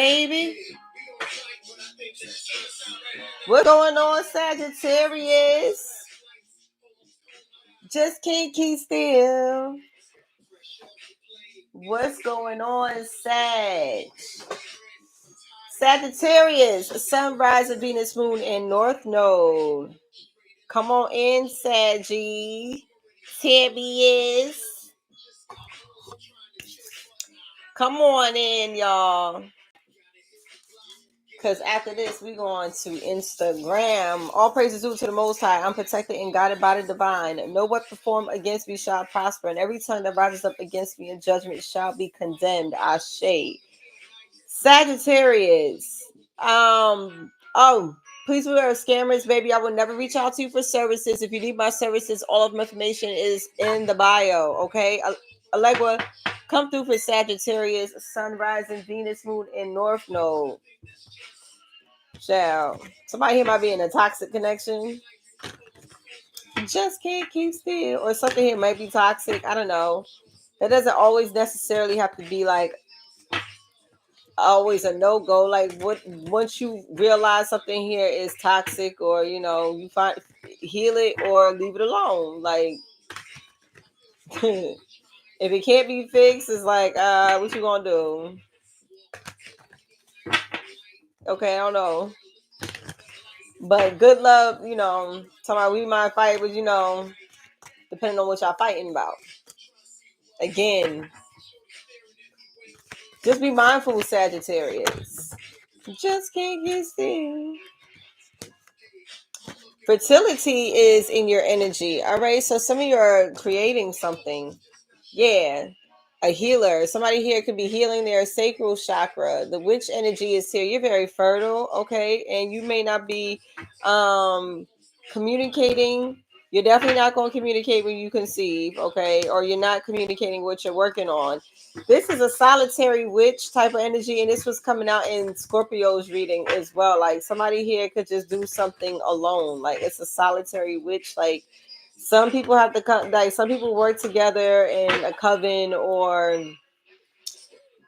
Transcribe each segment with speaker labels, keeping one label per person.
Speaker 1: baby. What's going on, Sagittarius? Just can't keep still. What's going on, Sag? Sagittarius, sunrise of Venus, Moon, and North Node. Come on in, Saggy. Sagittarius. Come on in, y'all. Because after this, we're going to Instagram. All praises due to the Most High. I'm protected and guided by the divine. No weapon formed against me shall prosper, and every tongue that rises up against me in judgment shall be condemned. Ashe. Sagittarius. Please beware of scammers, baby. I will never reach out to you for services. If you need my services, all of my information is in the bio. Okay, Allegra, come through for Sagittarius, sunrise and Venus, Moon, and North Node. Child. Somebody here might be in a toxic connection. Just can't keep still. Or something here might be toxic. I don't know. That doesn't always necessarily have to be like always a no-go. Like what once you realize something here is toxic, or you find heal it or leave it alone. Like if it can't be fixed, it's like what you gonna do? Okay, I don't know. But good love, somebody we might fight, but depending on what y'all fighting about. Again, just be mindful, Sagittarius. Just can't get still. Fertility is in your energy. All right. So some of you are creating something. Yeah. A healer. Somebody here could be healing their sacral chakra. The witch energy is here. You're very fertile. Okay. And you may not be communicating. You're definitely not going to communicate when you conceive. Okay. Or you're not communicating what you're working on. This is a solitary witch type of energy, and this was coming out in Scorpio's reading as well. Like somebody here could just do something alone. Like it's a solitary witch. Like some people have to come. Like some people work together in a coven, or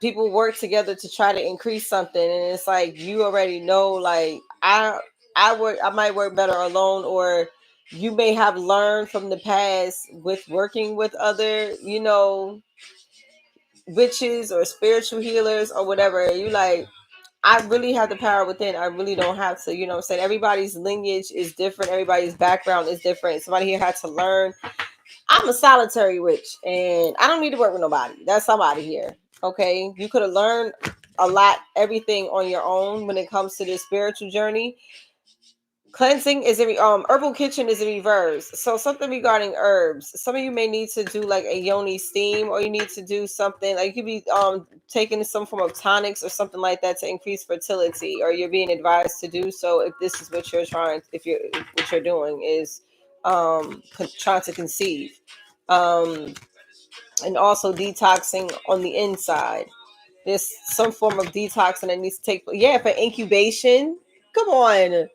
Speaker 1: people work together to try to increase something. And it's like you already know. Like I might work better alone, or you may have learned from the past with working with other, witches or spiritual healers or whatever. You like, I really have the power within. I really don't have to, what I'm saying? Everybody's lineage is different. Everybody's background is different. Somebody here had to learn. I'm a solitary witch and I don't need to work with nobody. That's somebody here. Okay. You could have learned a lot, everything on your own when it comes to this spiritual journey. Cleansing is in herbal kitchen is in reverse. So something regarding herbs. Some of you may need to do like a yoni steam, or you need to do something like you could be taking some form of tonics or something like that to increase fertility, or you're being advised to do so if this is what you're trying. If what you're doing is trying to conceive, and also detoxing on the inside. There's some form of detoxing that needs to take. Yeah, for incubation. Come on.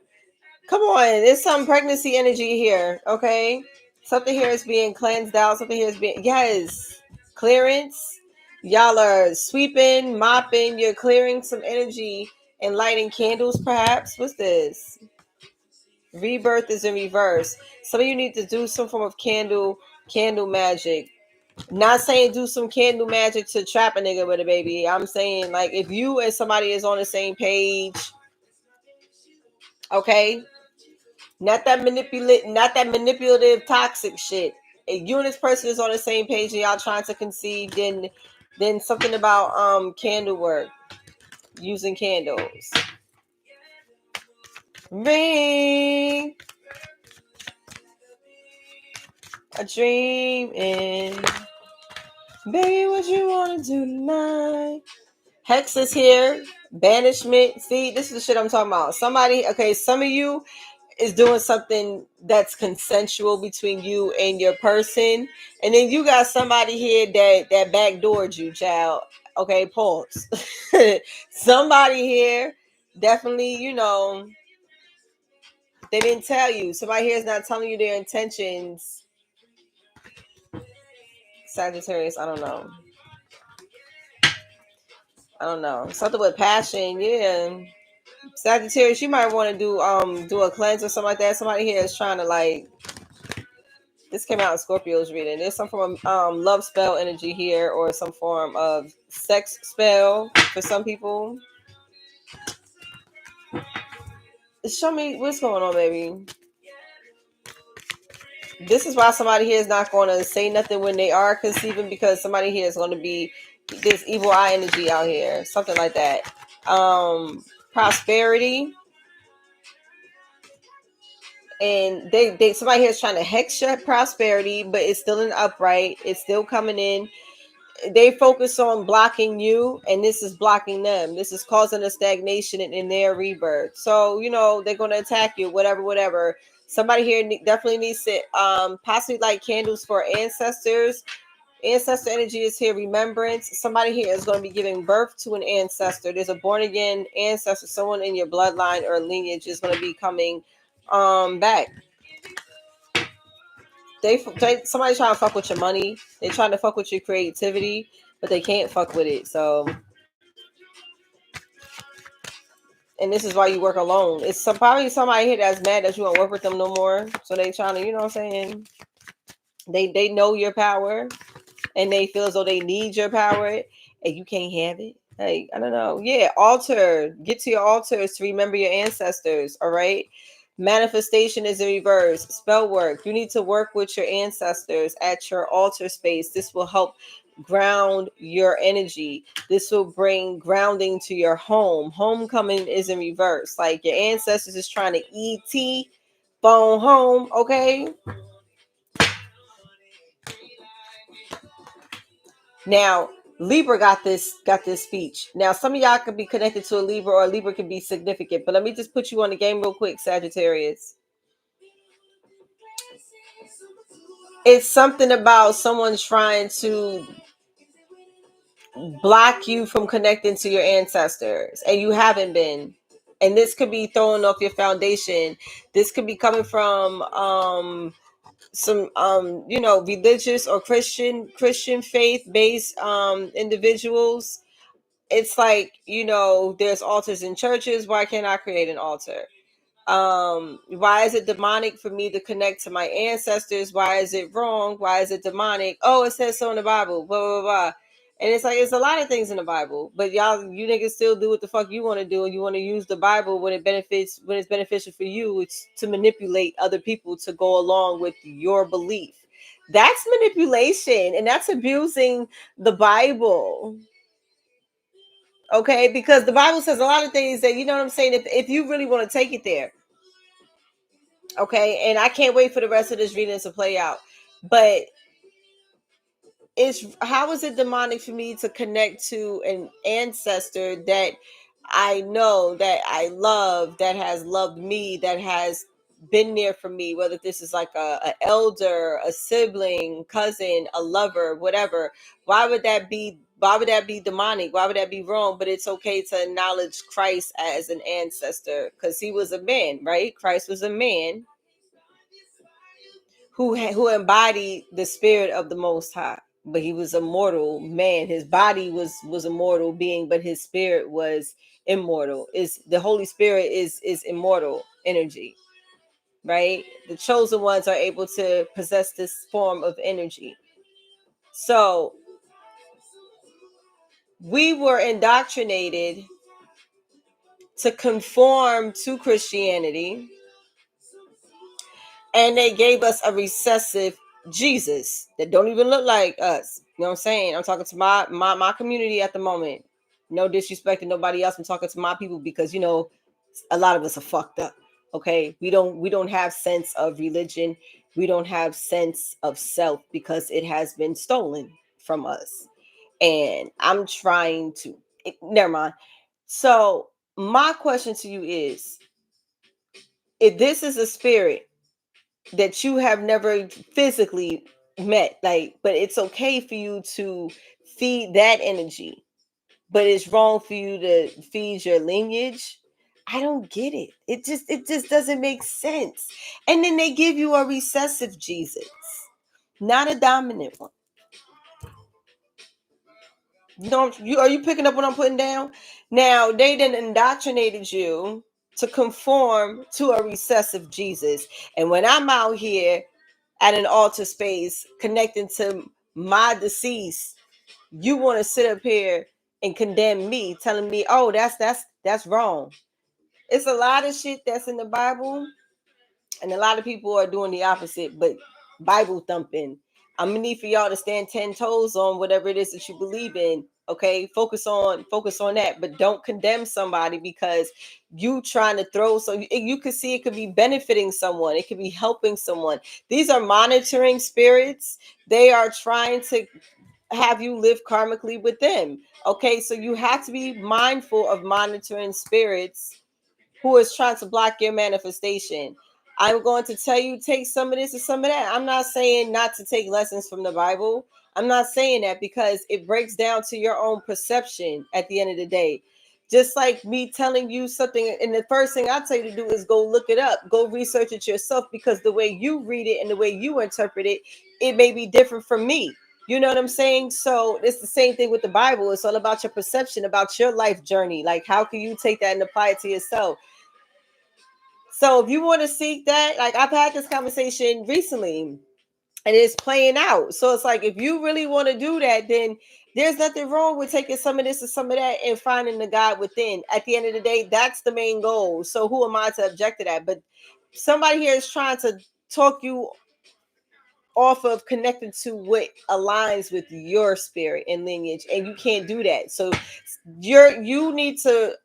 Speaker 1: Come on, there's some pregnancy energy here, okay? Something here is being cleansed out. Something here is being, yes, clearance. Y'all are sweeping, mopping. You're clearing some energy and lighting candles, perhaps. What's this? Rebirth is in reverse. Some of you need to do some form of candle magic. Not saying do some candle magic to trap a nigga with a baby. I'm saying like if you and somebody is on the same page, okay? Not that manipulative, toxic shit. If you and this person is on the same page and y'all trying to conceive, then something about candle work, using candles. Ring a dream in. Baby, what you wanna do tonight? Hex is here. Banishment. See, this is the shit I'm talking about. Somebody, okay, some of you is doing something that's consensual between you and your person, and then you got somebody here that backdoored you, child. Okay, pause. Somebody here definitely, they didn't tell you. Somebody here is not telling you their intentions. Sagittarius, I don't know. I don't know. Something with passion, yeah. Sagittarius, you might want to do a cleanse or something like that. Somebody here is trying to like this came out in Scorpio's reading. There's some form of love spell energy here, or some form of sex spell for some people. Show me what's going on, baby. This is why somebody here is not going to say nothing when they are conceiving, because somebody here is going to be this evil eye energy out here, something like that. Prosperity, and they somebody here is trying to hex your prosperity, but it's still in upright. It's still coming in. They focus on blocking you, and this is blocking them. This is causing a stagnation in their rebirth. So they're going to attack you, whatever. Somebody here definitely needs to possibly light candles for ancestors. Ancestor energy is here. Remembrance. Somebody here is going to be giving birth to an ancestor. There's a born again ancestor. Someone in your bloodline or lineage is going to be coming back. Somebody trying to fuck with your money. They trying to fuck with your creativity, but they can't fuck with it. So, and this is why you work alone. It's probably somebody here that's mad that you don't work with them no more. So they trying to, what I'm saying? They know your power, and they feel as though they need your power, and you can't have it. Like, I don't know. Yeah, altar. Get to your altars to remember your ancestors. All right. Manifestation is in reverse. Spell work. You need to work with your ancestors at your altar space. This will help ground your energy. This will bring grounding to your home. Homecoming is in reverse. Like your ancestors is trying to ET phone home. Okay. Now, Libra got this speech. Now, some of y'all could be connected to a Libra, or a Libra could be significant. But let me just put you on the game real quick, Sagittarius. It's something about someone trying to block you from connecting to your ancestors, and you haven't been. And this could be throwing off your foundation. This could be coming from some religious or Christian faith based individuals. It's like, there's altars in churches. Why can't I create an altar? Why is it demonic for me to connect to my ancestors? Why is it wrong? Why is it demonic? Oh, it says so in the Bible, blah blah blah. And it's like, it's a lot of things in the Bible, but you niggas still do what the fuck you want to do, and you want to use the Bible when it's beneficial for you. It's to manipulate other people to go along with your belief. That's manipulation, and that's abusing the Bible. Okay, because the Bible says a lot of things that, what I'm saying, if you really want to take it there. Okay, and I can't wait for the rest of this reading to play out. But how is it demonic for me to connect to an ancestor that I know, that I love, that has loved me, that has been there for me, whether this is like a elder, a sibling, cousin, a lover, whatever. Why would that be demonic? Why would that be wrong? But it's okay to acknowledge Christ as an ancestor, because he was a man, right? Christ was a man who embodied the spirit of the Most High, but he was a mortal man. His body was a mortal being, but his spirit was immortal. Is the Holy Spirit is immortal energy, right? The chosen ones are able to possess this form of energy. So we were indoctrinated to conform to Christianity, and they gave us a recessive Jesus that don't even look like us. You know what I'm saying? I'm talking to my community at the moment. No disrespect to nobody else. I'm talking to my people, because a lot of us are fucked up. Okay, we don't have sense of religion. We don't have sense of self, because it has been stolen from us. And I'm trying to never mind. So my question to you is, if this is a spirit that you have never physically met, like, but it's okay for you to feed that energy, but it's wrong for you to feed your lineage. I don't get it. It just doesn't make sense. And then they give you a recessive Jesus, not a dominant one. You know, are you picking up what I'm putting down? Now they then indoctrinated you to conform to a recessive Jesus. And when I'm out here at an altar space connecting to my deceased, you want to sit up here and condemn me, telling me, oh, that's wrong. It's a lot of shit that's in the Bible, and a lot of people are doing the opposite, but Bible thumping. I'm gonna need for y'all to stand 10 toes on whatever it is that you believe in. Okay, focus on that, but don't condemn somebody because you trying to throw. So you could see it could be benefiting someone, it could be helping someone. These are monitoring spirits. They are trying to have you live karmically with them. Okay, so you have to be mindful of monitoring spirits who is trying to block your manifestation. I'm going to tell you, take some of this and some of that. I'm not saying not to take lessons from the Bible. I'm not saying that because it breaks down to your own perception at the end of the day. Just like me telling you something, and the first thing I tell you to do is go look it up, go research it yourself, because the way you read it and the way you interpret it, it may be different from me. You know what I'm saying? So it's the same thing with the Bible. It's all about your perception, about your life journey. Like, how can you take that and apply it to yourself? So if you want to seek that, like I've had this conversation recently and it's playing out. So it's like, if you really want to do that, then there's nothing wrong with taking some of this and some of that and finding the God within. At the end of the day, that's the main goal. So who am I to object to that? But somebody here is trying to talk you off of connecting to what aligns with your spirit and lineage, and you can't do that. So you need to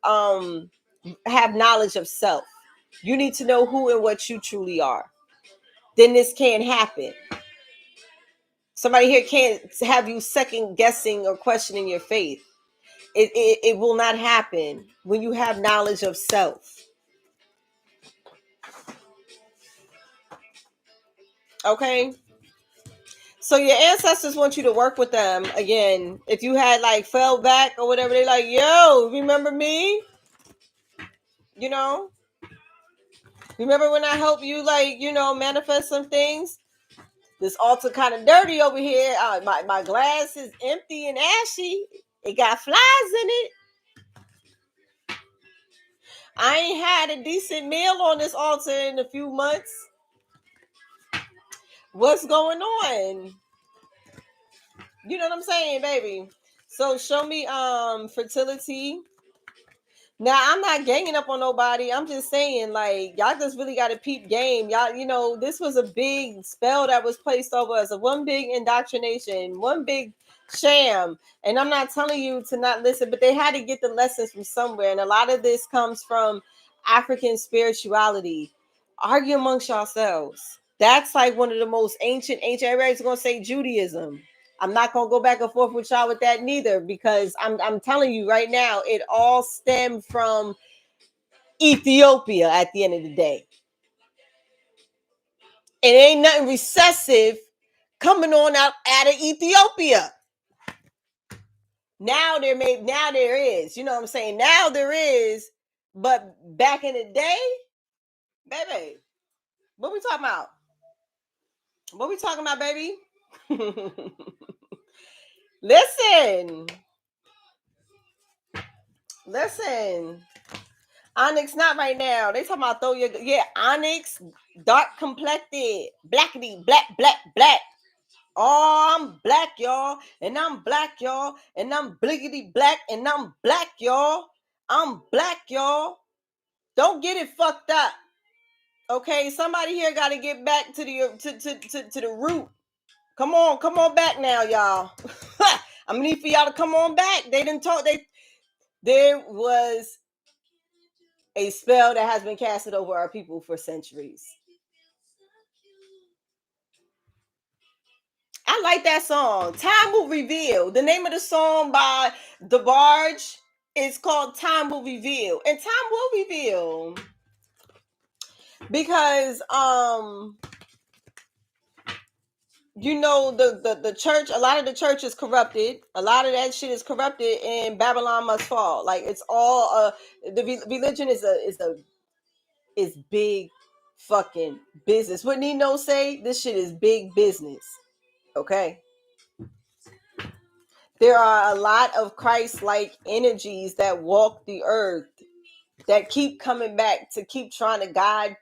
Speaker 1: have knowledge of self. You need to know who and what you truly are. Then this can't happen. Somebody here can't have you second guessing or questioning your faith. It will not happen when you have knowledge of self. Okay? So your ancestors want you to work with them again. If you had like fell back or whatever, they're like, yo, remember me? You know? Remember when I helped you, like, manifest some things? This altar kind of dirty over here. My glass is empty and ashy. It got flies in it. I ain't had a decent meal on this altar in a few months. What's going on? You know what I'm saying, baby? So show me fertility. Now, I'm not ganging up on nobody. I'm just saying, like, y'all just really got to peep game. Y'all, this was a big spell that was placed over us, a one big indoctrination, one big sham. And I'm not telling you to not listen, but they had to get the lessons from somewhere. And a lot of this comes from African spirituality. Argue amongst yourselves. That's like one of the most ancient. Everybody's going to say Judaism. I'm not gonna go back and forth with y'all with that neither, because I'm telling you right now, it all stemmed from Ethiopia at the end of the day. It ain't nothing recessive coming on out of Ethiopia. Now there is, you know what I'm saying? Now there is, but back in the day, baby, what we talking about? What we talking about, baby? Listen. Onyx, not right now. They talking about throw your Onyx, dark complected, blackity, black. Oh, I'm black, y'all, and I'm black, y'all, and I'm bliggity black, and I'm black, y'all. I'm black, y'all. Don't get it fucked up. Okay, somebody here got to get back to the root. Come on back now, y'all. I'm gonna need for y'all to come on back. They didn't talk. There was a spell that has been casted over our people for centuries. I like that song. Time Will Reveal. The name of the song by The Barge is called Time Will Reveal. And time will reveal. Because the church, a lot of the church is corrupted. A lot of that shit is corrupted, and Babylon must fall. Like, it's all the religion is big fucking business. What Nino say? This shit is big business. Okay. There are a lot of Christ-like energies that walk the earth, that keep coming back to keep trying to guide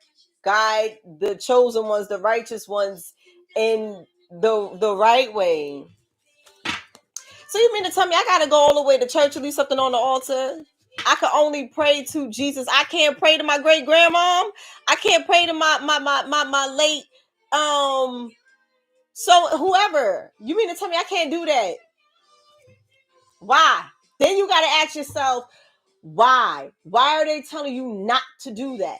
Speaker 1: the chosen ones, the righteous ones, in the right way. So you mean to tell me I gotta go all the way to church to leave something on the altar? I can only pray to Jesus. I can't pray to my great grandmom. I can't pray to my late so whoever. You mean to tell me I can't do that? Why? Then you gotta ask yourself, why? Why are they telling you not to do that?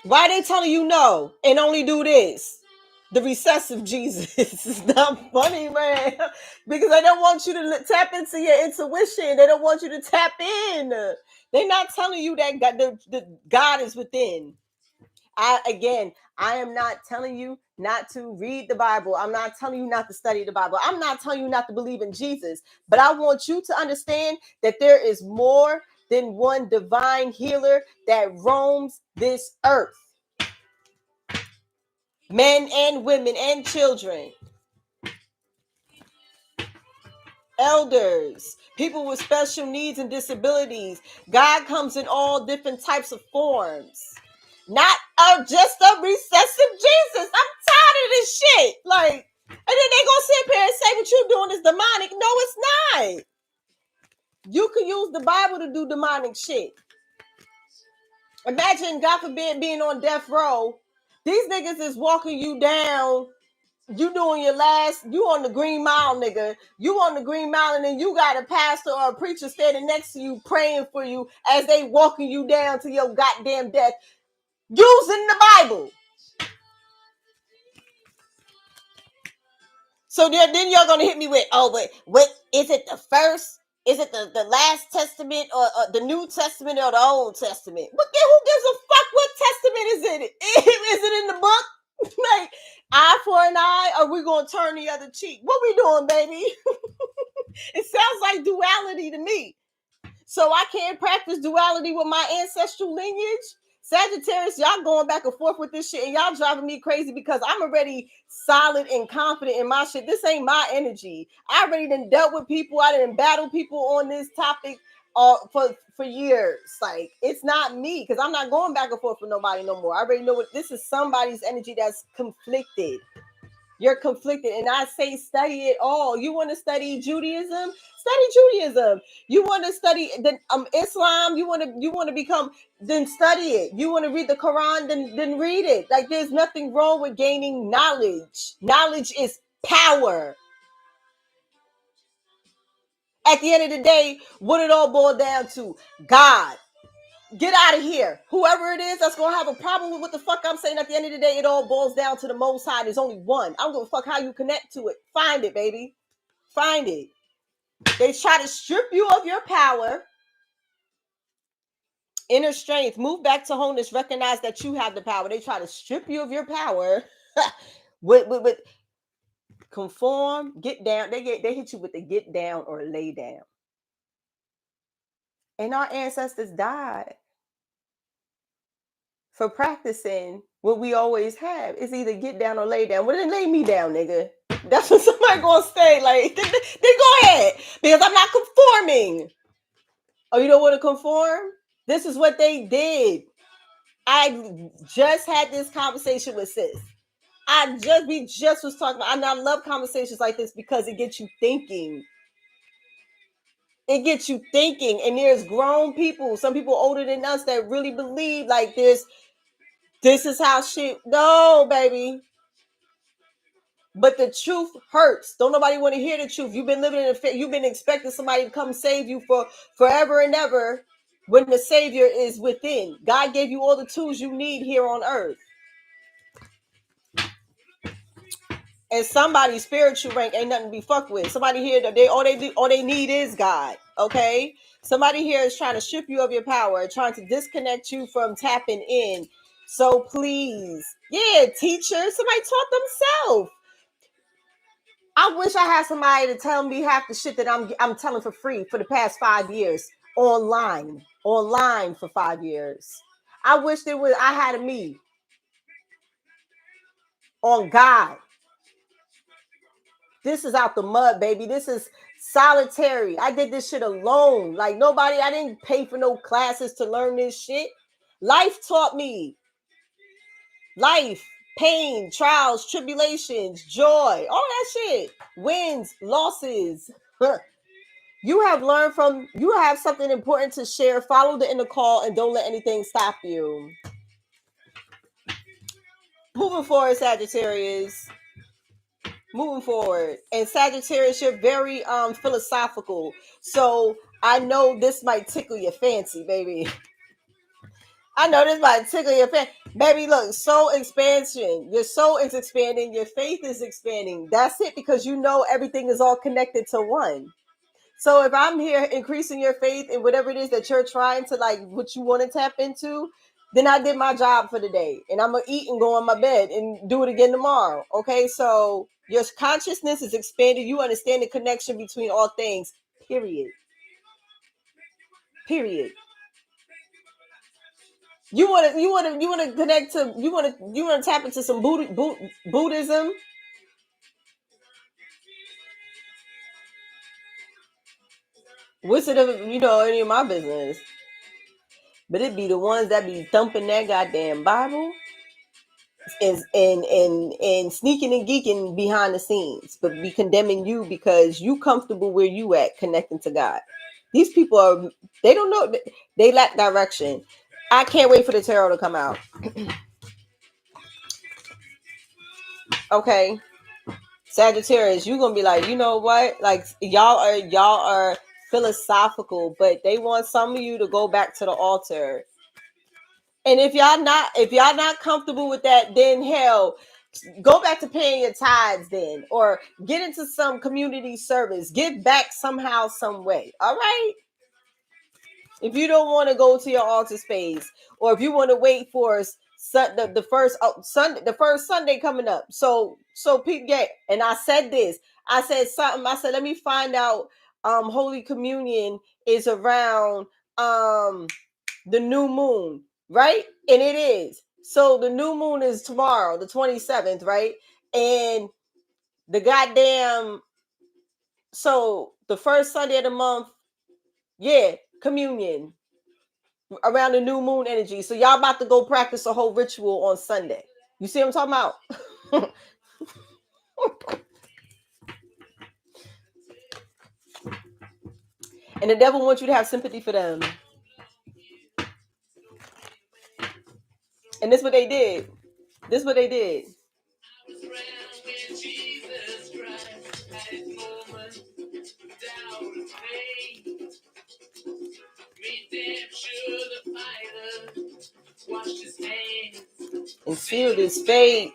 Speaker 1: Why are they telling you no and only do this? The recessive Jesus is not funny, man. Because they don't want you to tap into your intuition. They don't want you to tap in. They're not telling you that the God is within. I am not telling you not to read the Bible. I'm not telling you not to study the Bible. I'm not telling you not to believe in Jesus. But I want you to understand that there is more than one divine healer that roams this earth. Men and women and children, elders, people with special needs and disabilities. God comes in all different types of forms. Not just a recessive Jesus. I'm tired of this shit. Like, and then they gonna sit here and say what you doing is demonic. No, it's not. You can use the Bible to do demonic shit. Imagine, God forbid, being on death row. These niggas is walking you down. You doing your last, you on the Green Mile, nigga. You on the Green Mile, and then you got a pastor or a preacher standing next to you praying for you as they walking you down to your goddamn death using the Bible. So then you're gonna hit me with, oh, but what is it, the first? Is it the last testament or the New Testament or the Old Testament? But who gives a fuck what testament is in it? Is it in the book? Like, eye for an eye, or we gonna turn the other cheek? What we doing, baby? It sounds like duality to me. So I can't practice duality with my ancestral lineage. Sagittarius, y'all going back and forth with this shit, and y'all driving me crazy because I'm already solid and confident in my shit. This ain't my energy. I already done dealt with people. I done battled people on this topic for years. Like, it's not me, because I'm not going back and forth with nobody no more. I already know what this is. Somebody's energy that's conflicted. You're conflicted, and I say study it all. You want to study Judaism? Study Judaism. You want to study the Islam? You want to become? Then study it. You want to read the Quran? Then read it. Like, there's nothing wrong with gaining knowledge. Knowledge is power. At the end of the day, what it all boils down to, God. Get out of here. Whoever it is that's going to have a problem with what the fuck I'm saying, at the end of the day, it all boils down to the Most High. There's only one. I don't give a fuck how you connect to it. Find it, baby. Find it. They try to strip you of your power, inner strength. Move back to wholeness. Recognize that you have the power. They try to strip you of your power. with conform, get down. They hit you with the get down or lay down. And our ancestors died for practicing what we always have. It's either get down or lay down. Well, then lay me down, nigga. That's what somebody gonna say. Like, then go ahead, because I'm not conforming. Oh, you don't want to conform? This is what they did. I just had this conversation with sis. We just was talking about, and I love conversations like this because it gets you thinking. It gets you thinking, and there's grown people, some people older than us, that really believe like this is how shit. No, baby. But the truth hurts. Don't nobody want to hear the truth. You've been living in a you've been expecting somebody to come save you for forever and ever, when the Savior is within. God gave you all the tools you need here on earth. And somebody's spiritual rank ain't nothing to be fucked with. Somebody here that all they need is God. Okay? Somebody here is trying to strip you of your power, trying to disconnect you from tapping in. So please, yeah, teacher, somebody taught themselves. I wish I had somebody to tell me half the shit that I'm telling for free for the past 5 years online for 5 years. I wish I had a me. on God. This is out the mud, baby. This is solitary. I did this shit alone. Like nobody, I didn't pay for no classes to learn this shit. Life taught me. Life, pain, trials, tribulations, joy, all that shit. Wins, losses. You have learned from, you have something important to share. Follow the inner call and don't let anything stop you. Moving forward, Sagittarius. Moving forward. And Sagittarius, you're very philosophical. So I know this might tickle your fancy, baby. I know this might tickle your fancy. Baby, look, soul expansion. Your soul is expanding. Your faith is expanding. That's it, because you know everything is all connected to one. So if I'm here increasing your faith in whatever it is that you're trying to, like, what you want to tap into, then I did my job for the day. And I'm going to eat and go on my bed and do it again tomorrow. Okay, so your consciousness is expanded. You understand the connection between all things, period. Period. You want to connect to, you want to tap into some Buddhism. What's it, any of my business? But it be the ones that be thumping that goddamn Bible and sneaking and geeking behind the scenes, but be condemning you because you comfortable where you at, connecting to God. These people they don't know, they lack direction. I can't wait for the tarot to come out. Okay, Sagittarius, you gonna be like, you know what? Like y'all are philosophical, but they want some of you to go back to the altar. And if y'all not comfortable with that, then hell, go back to paying your tithes then, or get into some community service, give back somehow, some way. All right. If you don't want to go to your altar space, or if you want to wait for the first Sunday coming up. So Pete Gay, and I said this. I said something. I said, let me find out. Holy Communion is around the new moon, right? And it is. So the new moon is tomorrow, the 27th, right? And the goddamn, so the first Sunday of the month, yeah, communion around the new moon energy. So y'all about to go practice a whole ritual on Sunday. You see what I'm talking about? And the devil wants you to have sympathy for them. And this is what they did. This is what they did. And sealed his fate.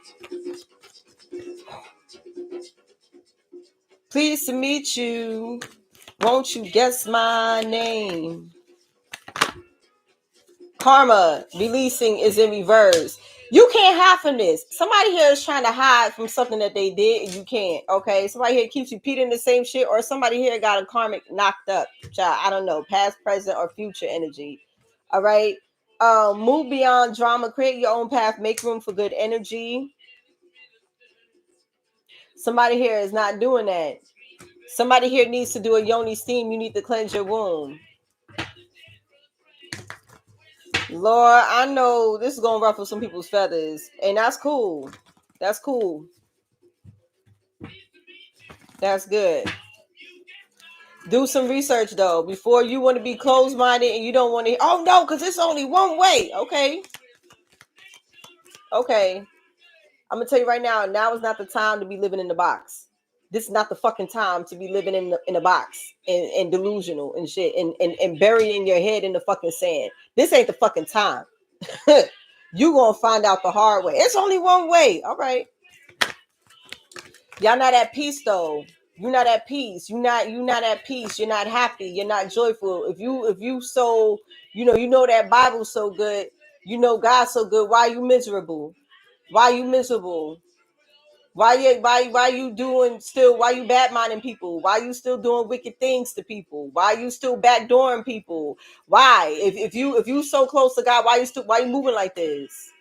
Speaker 1: Pleased to meet you. Won't you guess my name? Karma releasing is in reverse. You can't hide from this. Somebody here is trying to hide from something that they did and you can't. Okay, somebody here keeps repeating the same shit, or somebody here got a karmic knocked up. Child, I don't know, past, present, or future energy. All right. Move beyond drama. Create your own path. Make room for good energy. Somebody here is not doing that. Somebody here needs to do a yoni steam. You need to cleanse your womb. Lord, I know this is gonna ruffle some people's feathers, and that's cool. That's cool. That's good. Do some research though before you want to be closed-minded and you don't want to. Oh no, because it's only one way. Okay. I'm gonna tell you right now. Now is not the time to be living in the box. This is not the fucking time to be living in a box and delusional and shit and burying your head in the fucking sand. This ain't the fucking time. You gonna find out the hard way. It's only one way. All right. Y'all not at peace though. You're not at peace. You're not at peace. You're not happy. You're not joyful. If you so you know that Bible's so good, you know God's so good. Why are you miserable? Why are you miserable? Why you doing still? Why you bad minding people? Why you still doing wicked things to people? Why you still backdooring people? Why? If you so close to God, why you moving like this?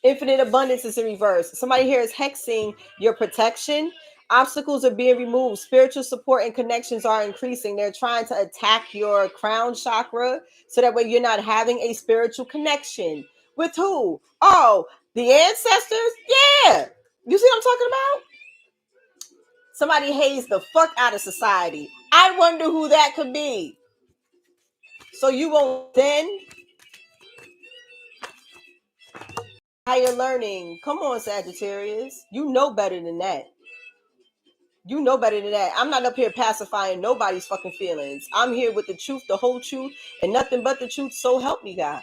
Speaker 1: Infinite abundance is in reverse. Somebody here is hexing your protection. Obstacles are being removed. Spiritual support and connections are increasing. They're trying to attack your crown chakra so that way you're not having a spiritual connection. With who? Oh, the ancestors? Yeah. You see what I'm talking about? Somebody hates the fuck out of society. I wonder who that could be. So you won't then higher learning. Come on, Sagittarius. You know better than that. You know better than that. I'm not up here pacifying nobody's fucking feelings. I'm here with the truth, the whole truth, and nothing but the truth. So help me God.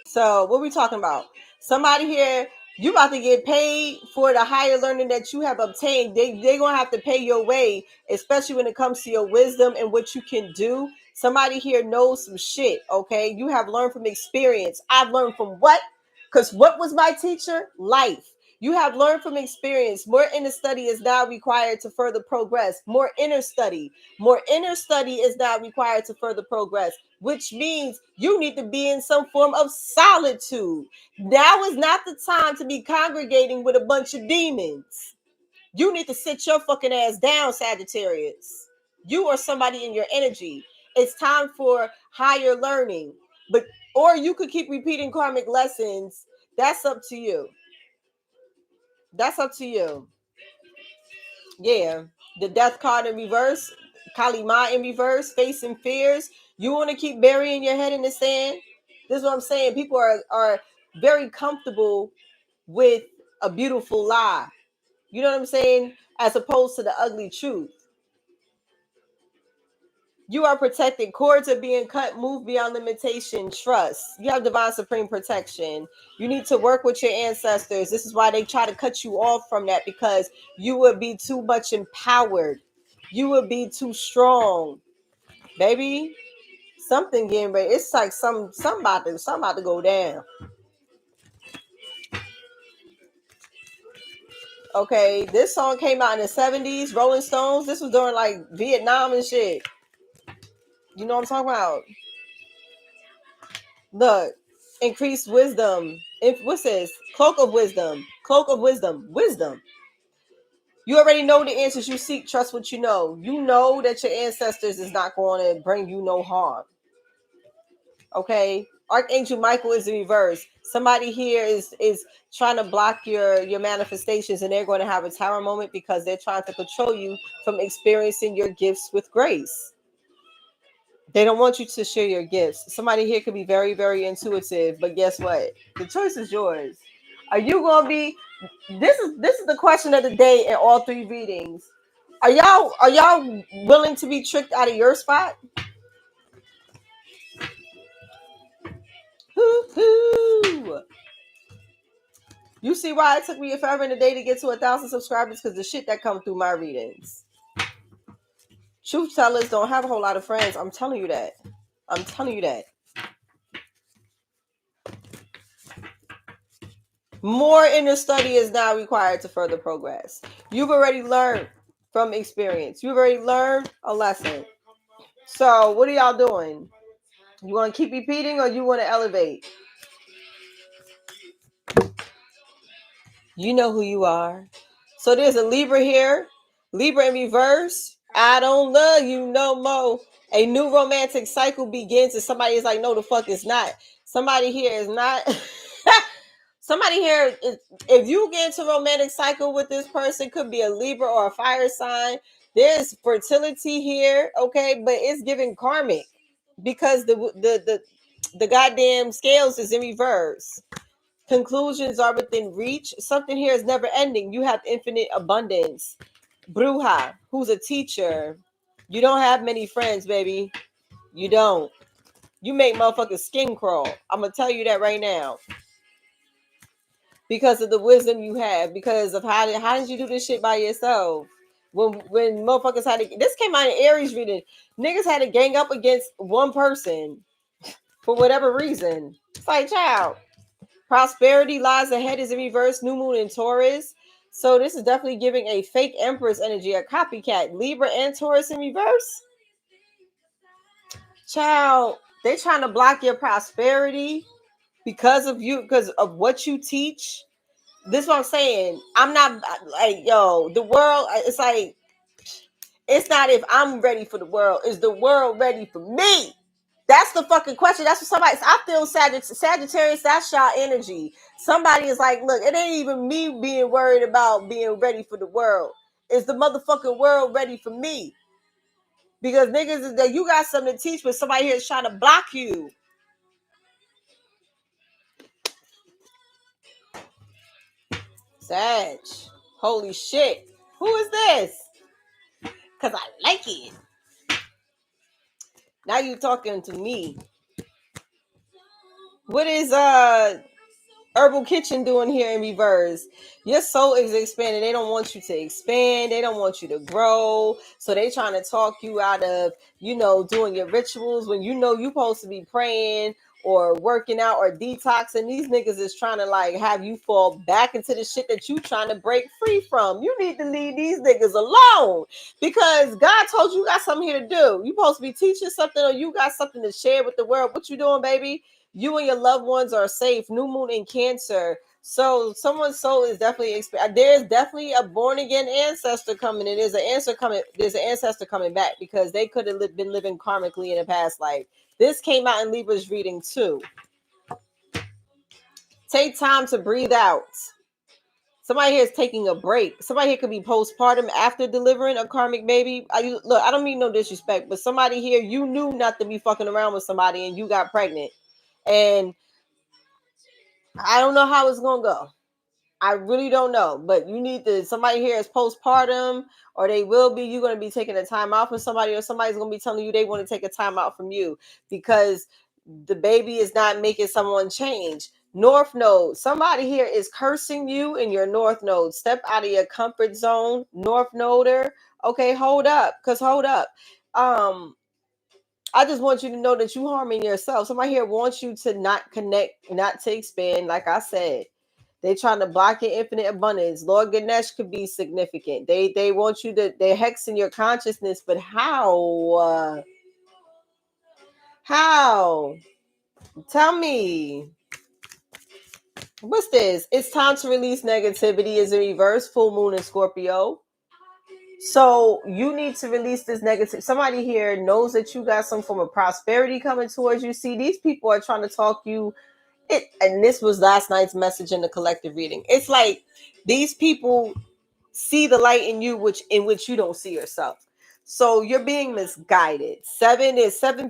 Speaker 1: So what we talking about? Somebody here, you about to get paid for the higher learning that you have obtained. They gonna have to pay your way, especially when it comes to your wisdom and what you can do. Somebody here knows some shit. Okay, you have learned from experience. I've learned from what? Because what was my teacher? Life. You have learned from experience. More inner study is now required to further progress. More inner study. More inner study is now required to further progress, which means you need to be in some form of solitude. Now is not the time to be congregating with a bunch of demons. You need to sit your fucking ass down, Sagittarius. You are somebody in your energy. It's time for higher learning. But or you could keep repeating karmic lessons. That's up to you. That's up to you. Yeah. The death card in reverse, Kalima in reverse, facing fears. You want to keep burying your head in the sand? This is what I'm saying. People are very comfortable with a beautiful lie. You know what I'm saying? As opposed to the ugly truth. You are protected. Cords are being cut. Move beyond limitation. Trust. You have divine supreme protection. You need to work with your ancestors. This is why they try to cut you off from that, because you would be too much empowered. You would be too strong, baby. Something getting ready. It's like something about to go down. Okay, this song came out in the 70s. Rolling Stones. This was during like Vietnam and shit. You know what I'm talking about? Look, increased wisdom. What's this? Cloak of wisdom. Cloak of wisdom. Wisdom. You already know the answers you seek. Trust what you know. You know that your ancestors is not going to bring you no harm. Okay? Archangel Michael is in reverse. Somebody here is trying to block your manifestations, and they're going to have a tower moment because they're trying to control you from experiencing your gifts with grace. They don't want you to share your gifts. Somebody here could be very, very intuitive, but guess what? The choice is yours. Are you gonna be? This is the question of the day in all three readings. Are y'all willing to be tricked out of your spot? Hoo-hoo. You see why it took me forever and a day to get to 1,000 subscribers? Because the shit that come through my readings. Truth tellers don't have a whole lot of friends. I'm telling you that. I'm telling you that. More inner study is now required to further progress. You've already learned from experience. You've already learned a lesson. So what are y'all doing? You want to keep repeating or you want to elevate? You know who you are. So there's a Libra here. Libra in reverse. I don't love you no more. A new romantic cycle begins and somebody is like, no, the fuck it's not. Somebody here is not. Somebody here, if you get into a romantic cycle with this person, could be a Libra or a fire sign. There's fertility here, okay, but it's giving karmic because the goddamn scales is in reverse. Conclusions are within reach. Something here is never ending. You have infinite abundance. Bruja, who's a teacher. You don't have many friends, baby. You don't. You make motherfuckers skin crawl. I'm gonna tell you that right now. Because of the wisdom you have, because of how did you do this shit by yourself? When motherfuckers had to, this came out in Aries reading, niggas had to gang up against one person for whatever reason. It's like, child, prosperity lies ahead is in reverse, new moon in Taurus. So this is definitely giving a fake Empress energy, a copycat. Libra and Taurus in reverse. Child, they trying to block your prosperity. because of you, because of what you teach. This is what I'm saying. I'm not like, yo, the world, it's like, it's not if I'm ready for the world. Is the world ready for me? That's the fucking question. That's what somebody, I feel Sagittarius, that's y'all energy. Somebody is like, look, it ain't even me being worried about being ready for the world. Is the motherfucking world ready for me? Because niggas is that you got something to teach, but somebody here is trying to block you. Sag. Holy shit. Who is this? Because I like it. Now you talking to me. What is Herbal Kitchen doing here in reverse? Your soul is expanding. They don't want you to expand. They don't want you to grow. So they trying to talk you out of, doing your rituals when you know you're supposed to be praying or working out or detoxing. These niggas is trying to like have you fall back into the shit that you trying to break free from. You need to leave these niggas alone because God told you got something here to do. You supposed to be teaching something or you got something to share with the world. What you doing, baby? You and your loved ones are safe. New moon in Cancer. So someone's soul is definitely there's definitely a born again ancestor coming. And there's an ancestor coming back because they could have been living karmically in a past life. This came out in Libra's reading too. Take time to breathe out. Somebody here is taking a break. Somebody here could be postpartum after delivering a karmic baby. I don't mean no disrespect, but somebody here, you knew not to be fucking around with somebody and you got pregnant. And I don't know how it's gonna go. I really don't know, but you need to. Somebody here is postpartum, or they will be. You're gonna be taking a time out from somebody, or somebody's gonna be telling you they want to take a time out from you because the baby is not making someone change. North Node. Somebody here is cursing you in your North Node. Step out of your comfort zone, North Noder. Okay, hold up, hold up. I just want you to know that you harming yourself. Somebody here wants you to not connect, not to expand. Like I said, they trying to block your infinite abundance. Lord Ganesh could be significant. They want you to, they're hexing your consciousness, but how? How? Tell me. What's this? It's time to release negativity is a reverse full moon in Scorpio. So you need to release this negative. Somebody here knows that you got some form of prosperity coming towards you. See, these people are trying to talk you. And this was last night's message in the collective reading. It's like these people see the light in you, in which you don't see yourself. So you're being misguided. Seven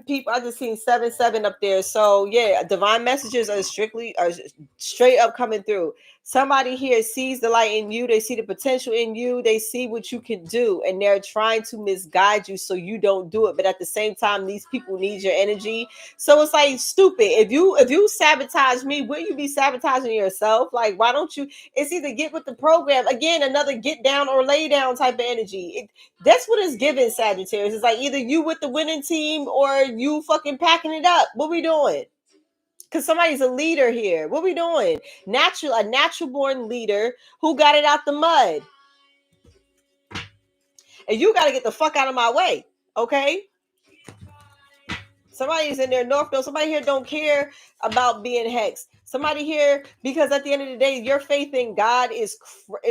Speaker 1: people. I just seen 7 up there. So yeah, divine messages are straight up coming through. Somebody here sees the light in you. They see the potential in you. They see what you can do, and they're trying to misguide you so you don't do it. But at the same time, these people need your energy. So it's like stupid. If you sabotage me, will you be sabotaging yourself? Like, why don't you? It's either get with the program again, another get down or lay down type of energy. That's what it's giving, Sagittarius. It's like either you with the winning team or you fucking packing it up. What we doing? Because somebody's a leader here. What we doing? A natural born leader who got it out the mud. And you got to get the fuck out of my way. Okay? Somebody's in their North Node. Somebody here don't care about being hexed. Somebody here, because at the end of the day, your faith in God is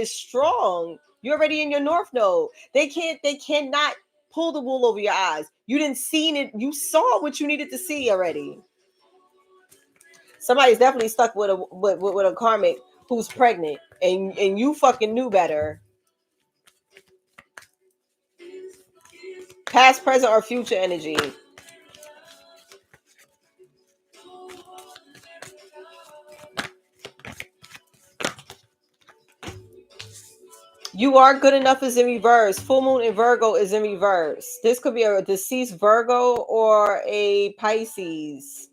Speaker 1: strong. You're already in your North Node. They cannot pull the wool over your eyes. You didn't see it. You saw what you needed to see already. Somebody's definitely stuck with a karmic who's pregnant, and you fucking knew better. Past, present, or future energy. You are good enough is in reverse. Full moon in Virgo is in reverse. This could be a deceased Virgo or a Pisces.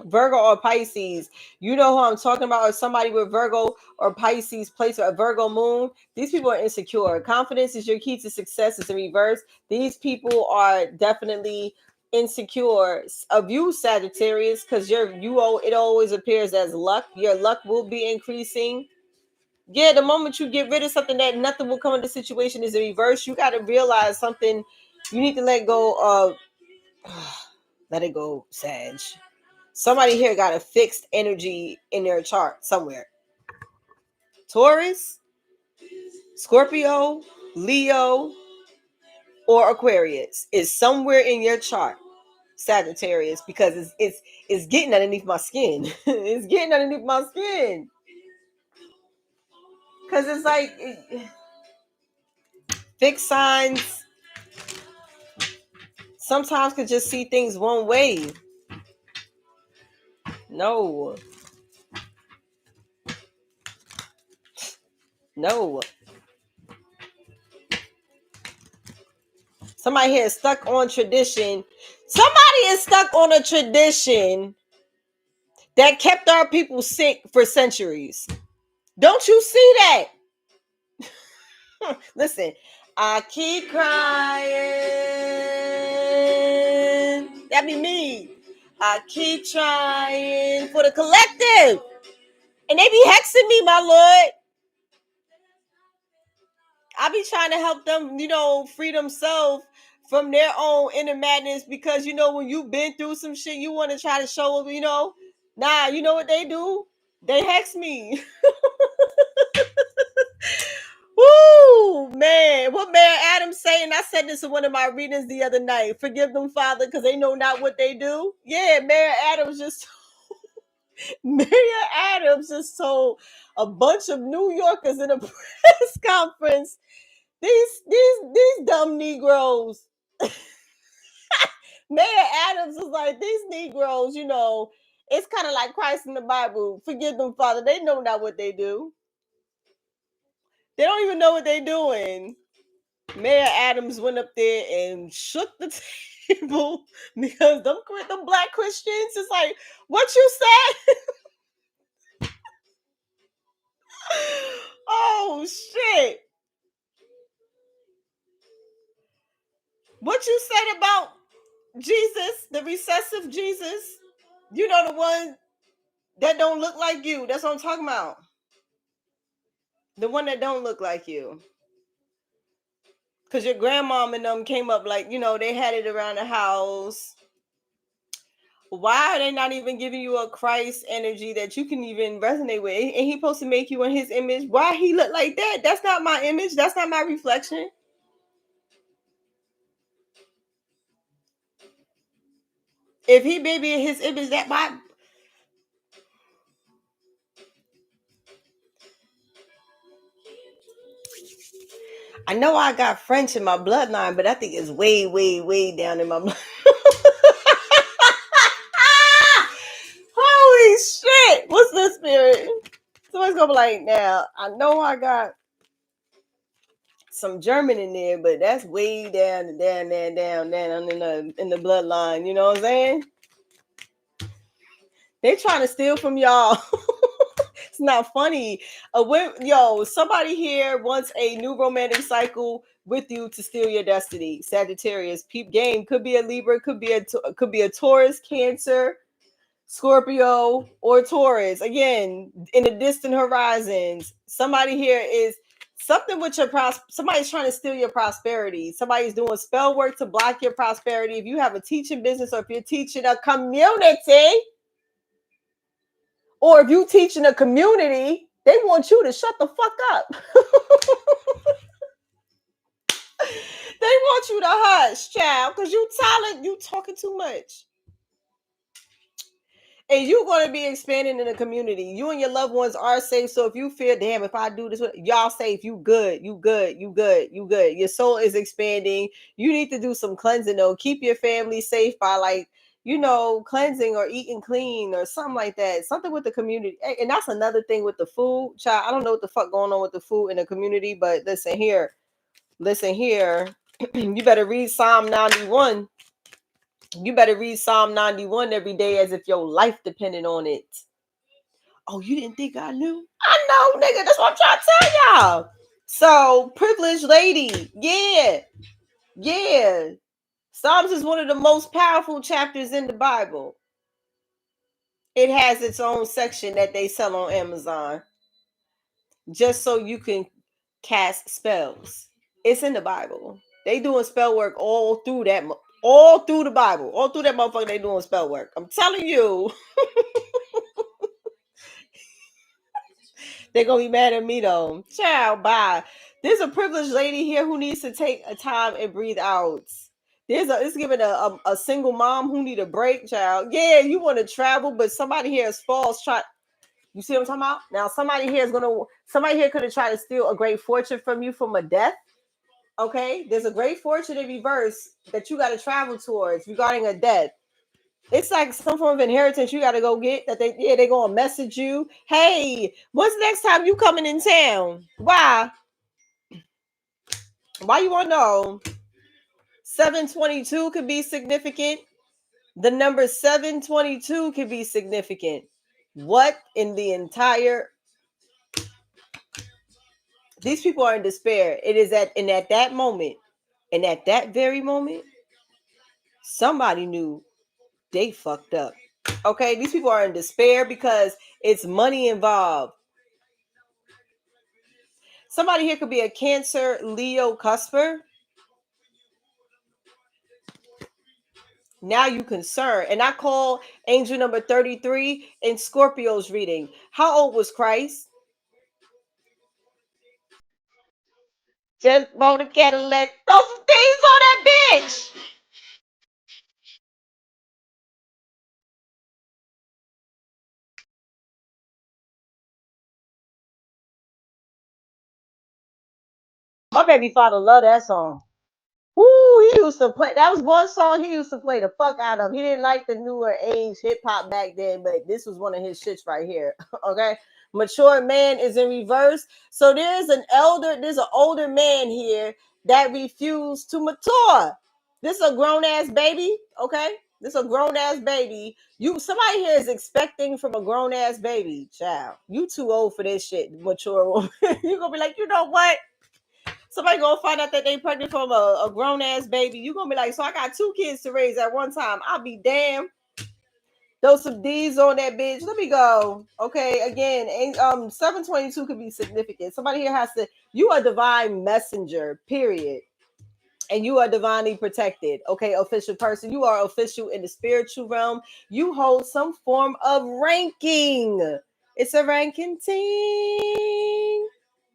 Speaker 1: Virgo or Pisces. You know who I'm talking about, or somebody with Virgo or Pisces place or a Virgo moon. These people are insecure. Confidence is your key to success is in reverse. These people are definitely insecure of you, Sagittarius, because it always appears as luck. Your luck will be increasing. Yeah, the moment you get rid of something that nothing will come into the situation is in reverse. You got to realize something. You need to let go of. Let it go, Sag. Somebody here got a fixed energy in their chart somewhere. Taurus, Scorpio, Leo, or Aquarius is somewhere in your chart. Sagittarius, because it's getting underneath my skin. It's getting underneath my skin. Because it's like fixed signs sometimes could just see things one way. No. No. Somebody here is stuck on tradition. Somebody is stuck on a tradition that kept our people sick for centuries. Don't you see that? Listen, I keep crying. That be me. I keep trying for the collective. And they be hexing me, my lord. I be trying to help them, free themselves from their own inner madness, because, when you've been through some shit, you want to try to show them, nah, you know what they do? They hex me. Woo, man. What Mayor Adams saying? I said this in one of my readings the other night. Forgive them, Father, because they know not what they do. Yeah, Mayor Adams just told a bunch of New Yorkers in a press conference, these dumb Negroes. Mayor Adams was like, these Negroes, it's kind of like Christ in the Bible. Forgive them, Father. They know not what they do. They don't even know what they're doing. Mayor Adams went up there and shook the table because them black Christians is like, what you said? Oh, shit. What you said about Jesus, the recessive Jesus, the one that don't look like you. That's what I'm talking about. The one that don't look like you. Because your grandmom and them came up like, they had it around the house. Why are they not even giving you a Christ energy that you can even resonate with? And he supposed to make you in his image. Why he look like that? That's not my image. That's not my reflection. If he baby in his image, that my... I know I got French in my bloodline, but I think it's way, way, way down in my blood. Holy shit! What's this spirit? Somebody's gonna be like, now, I know I got some German in there, but that's way down in the bloodline. You know what I'm saying? They trying to steal from y'all. It's not funny. Somebody here wants a new romantic cycle with you to steal your destiny. Sagittarius, peep game. Could be a Libra, could be a Taurus, Cancer, Scorpio, or Taurus. Again, in the distant horizons. Somebody here is something with your somebody's trying to steal your prosperity. Somebody's doing spell work to block your prosperity. If you have a teaching business, or if you're teaching a community, or if you teaching a community, they want you to shut the fuck up. They want you to hush, child, because you talking too much. And you're going to be expanding in the community. You and your loved ones are safe. So if you feel, damn, if I do this, y'all safe. You good. You good. You good. You good. Your soul is expanding. You need to do some cleansing, though. Keep your family safe by, cleansing or eating clean or something like that. Something with the community. And that's another thing with the food. Child, I don't know what the fuck going on with the food in the community, but listen here. You better read Psalm 91. You better read Psalm 91 every day as if your life depended on it. Oh, you didn't think I knew? I know, nigga. That's what I'm trying to tell y'all. So, privileged lady. Yeah. Yeah. Psalms is one of the most powerful chapters in the Bible. It has its own section that they sell on Amazon. Just so you can cast spells. It's in the Bible. They doing spell work all through that. All through the Bible, all through that motherfucker, they doing spell work. I'm telling you, they're gonna be mad at me though. Child, bye. There's a privileged lady here who needs to take a time and breathe out. It's giving a single mom who need a break, child. Yeah, you want to travel, but somebody here is false. You see what I'm talking about? Now, somebody here could have tried to steal a great fortune from you from a death. Okay, there's a great fortune in reverse that you got to travel towards regarding a death. It's like some form of inheritance you got to go get. They're gonna message you. Hey, what's the next time you coming in town? Why? Why you want to know? 722 could be significant. The number 722 could be significant. What in the entire these people are in despair. It is at that moment, and at that very moment, somebody knew they fucked up. Okay, these people are in despair because it's money involved. Somebody here could be a Cancer, Leo, cusper. Now you concerned. And I call angel number 33 in Scorpio's reading. How old was Christ? Just want a Cadillac. Throw some things on that bitch. My baby father loved that song. Woo, he used to play. That was one song he used to play the fuck out of. He didn't like the newer age hip hop back then, but this was one of his shits right here. Okay. Mature man is in reverse. So there's an older man here that refused to mature. This is a grown ass baby. Okay. This is a grown ass baby. Somebody here is expecting from a grown ass baby. Child, you too old for this shit, mature woman. You're gonna be like, you know what? Somebody gonna find out that they pregnant from a grown ass baby. You gonna be like, so I got two kids to raise at one time. I'll be damned. Throw some D's on that bitch. Let me go. Okay, again, 722 could be significant. Somebody here has to. You are divine messenger. Period. And you are divinely protected. Okay, official person. You are official in the spiritual realm. You hold some form of ranking. It's a ranking thing.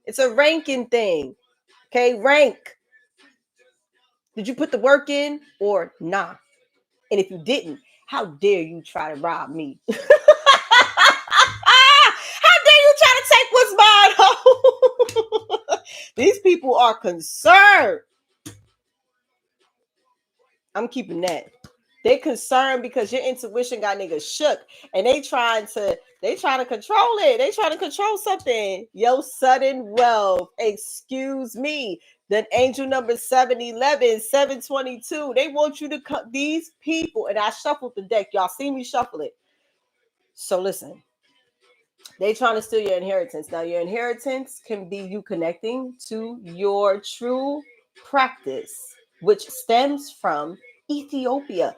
Speaker 1: It's a ranking thing. Okay, rank. Did you put the work in or nah? And if you didn't, how dare you try to rob me? How dare you try to take what's mine? These people are concerned. I'm keeping that. They concerned because your intuition got niggas shook, and they trying to control it. They trying to control something. Yo, sudden wealth. Excuse me. Then angel number 711, 722. They want you to cut these people, and I shuffled the deck. Y'all see me shuffle it. So listen, they trying to steal your inheritance. Now, your inheritance can be you connecting to your true practice, which stems from Ethiopia.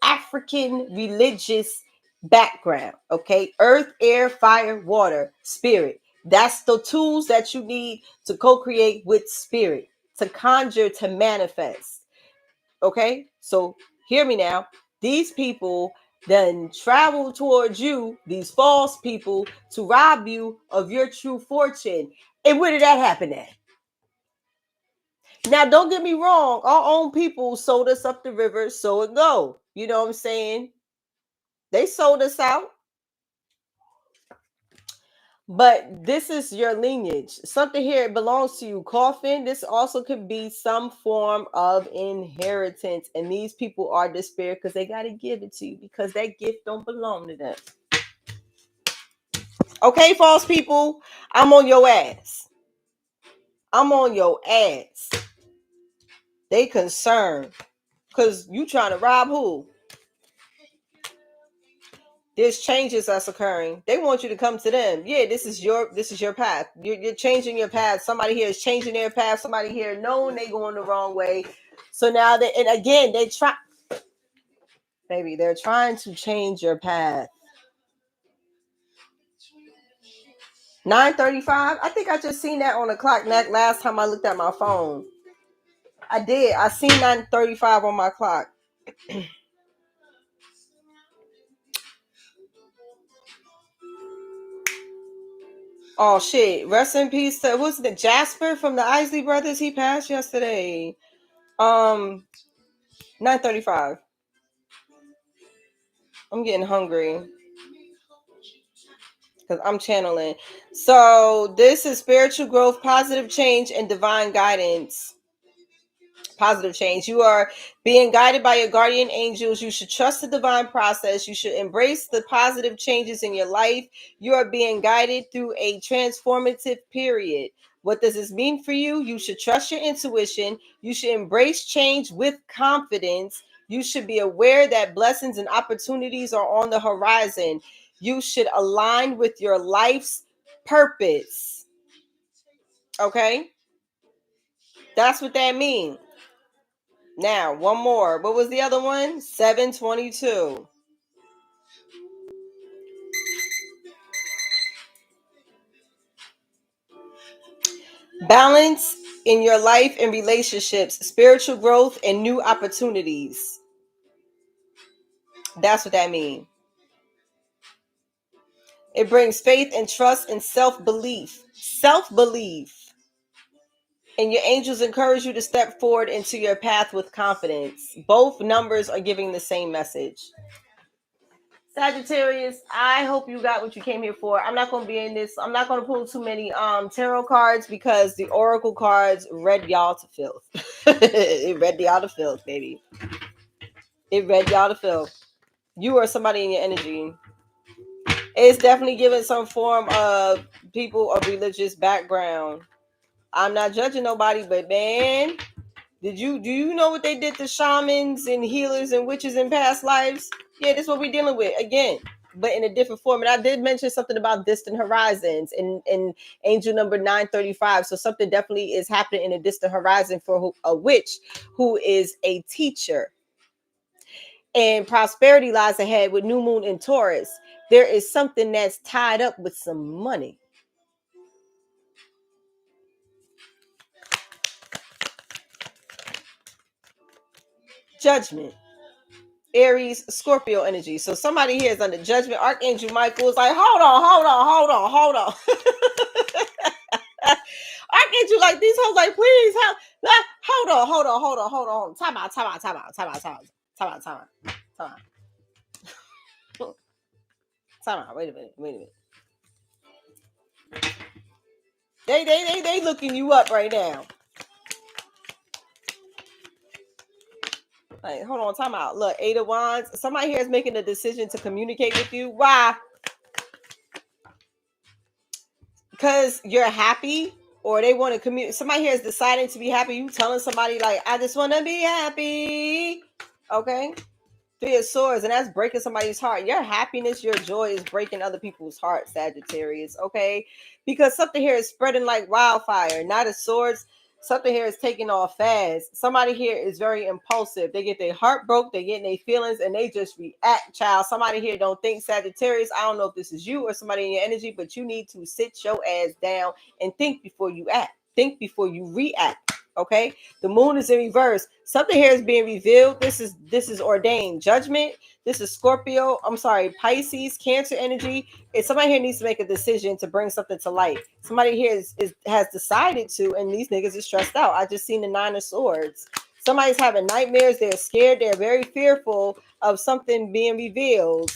Speaker 1: African religious background. Okay. Earth, air, fire, water, spirit. That's the tools that you need to co-create with spirit, to conjure, to manifest. Okay. So hear me now. These people then travel towards you, these false people, to rob you of your true fortune. And where did that happen at? Now, don't get me wrong. Our own people sold us up the river, so it go. You know what I'm saying? They sold us out. But this is your lineage. Something here belongs to you. Coffin. This also could be some form of inheritance. And these people are despair because they got to give it to you because that gift don't belong to them. Okay, false people. I'm on your ass. I'm on your ass. They concerned because you trying to rob who? There's changes that's occurring. They want you to come to them. Yeah, this is your path. You're changing your path. Somebody here is changing their path. Somebody here knowing they going the wrong way. So now they try, baby, they're trying to change your path. 9:35. I think I just seen that on the clock. That last time I looked at my phone. I did. I seen 9:35 on my clock. Oh shit! Rest in peace to who's the Jasper from the Isley Brothers? He passed yesterday. 9:35. I'm getting hungry because I'm channeling. So this is spiritual growth, positive change, and divine guidance. Positive change. You are being guided by your guardian angels. You should trust the divine process. You should embrace the positive changes in your life. You are being guided through a transformative period. What does this mean for you? You should trust your intuition. You should embrace change with confidence. You should be aware that blessings and opportunities are on the horizon. You should align with your life's purpose. Okay? That's what that means. Now, one more. What was the other one? 722. Balance in your life and relationships, spiritual growth, and new opportunities. That's what that means. It brings faith and trust and self-belief. Self-belief. And your angels encourage you to step forward into your path with confidence. Both numbers are giving the same message. Sagittarius, I hope you got what you came here for. I'm not going to be in this. I'm not going to pull too many tarot cards because the oracle cards read y'all to filth. It read y'all to filth, baby. It read y'all to filth. You are somebody in your energy. It's definitely giving some form of people of religious background. I'm not judging nobody, but man, do you know what they did to shamans and healers and witches in past lives? Yeah, this is what we're dealing with again, but in a different form. And I did mention something about distant horizons in angel number 935. So something definitely is happening in a distant horizon for a witch who is a teacher. And prosperity lies ahead with new moon in Taurus. There is something that's tied up with some money. Judgment. Aries, Scorpio energy. So somebody here is under judgment. Archangel Michael is like, hold on. Archangel like these hoes like, please help. Hold on. Time out. Wait a minute. They looking you up right now. Like, hold on, time out. Look, 8 of Wands. Somebody here is making a decision to communicate with you. Why? Because you're happy, or they want to communicate. Somebody here is deciding to be happy. You telling somebody like, I just want to be happy. Okay. 3 of Swords, and that's breaking somebody's heart. Your happiness, your joy is breaking other people's hearts, Sagittarius. Okay. Because something here is spreading like wildfire. Knight of Swords. Something here is taking off fast. Somebody here is very impulsive. They get their heart broke, they get their feelings, and they just react, child. Somebody here don't think, Sagittarius. I don't know if this is you or somebody in your energy, but you need to sit your ass down and think before you act. Think before you react. Okay. The moon is in reverse. Something here is being revealed. This is ordained judgment. This is Scorpio. I'm sorry, Pisces, Cancer energy. If somebody here needs to make a decision to bring something to light, somebody here has decided to, and these niggas is stressed out. I just seen the 9 of Swords. Somebody's having nightmares. They're scared. They're very fearful of something being revealed.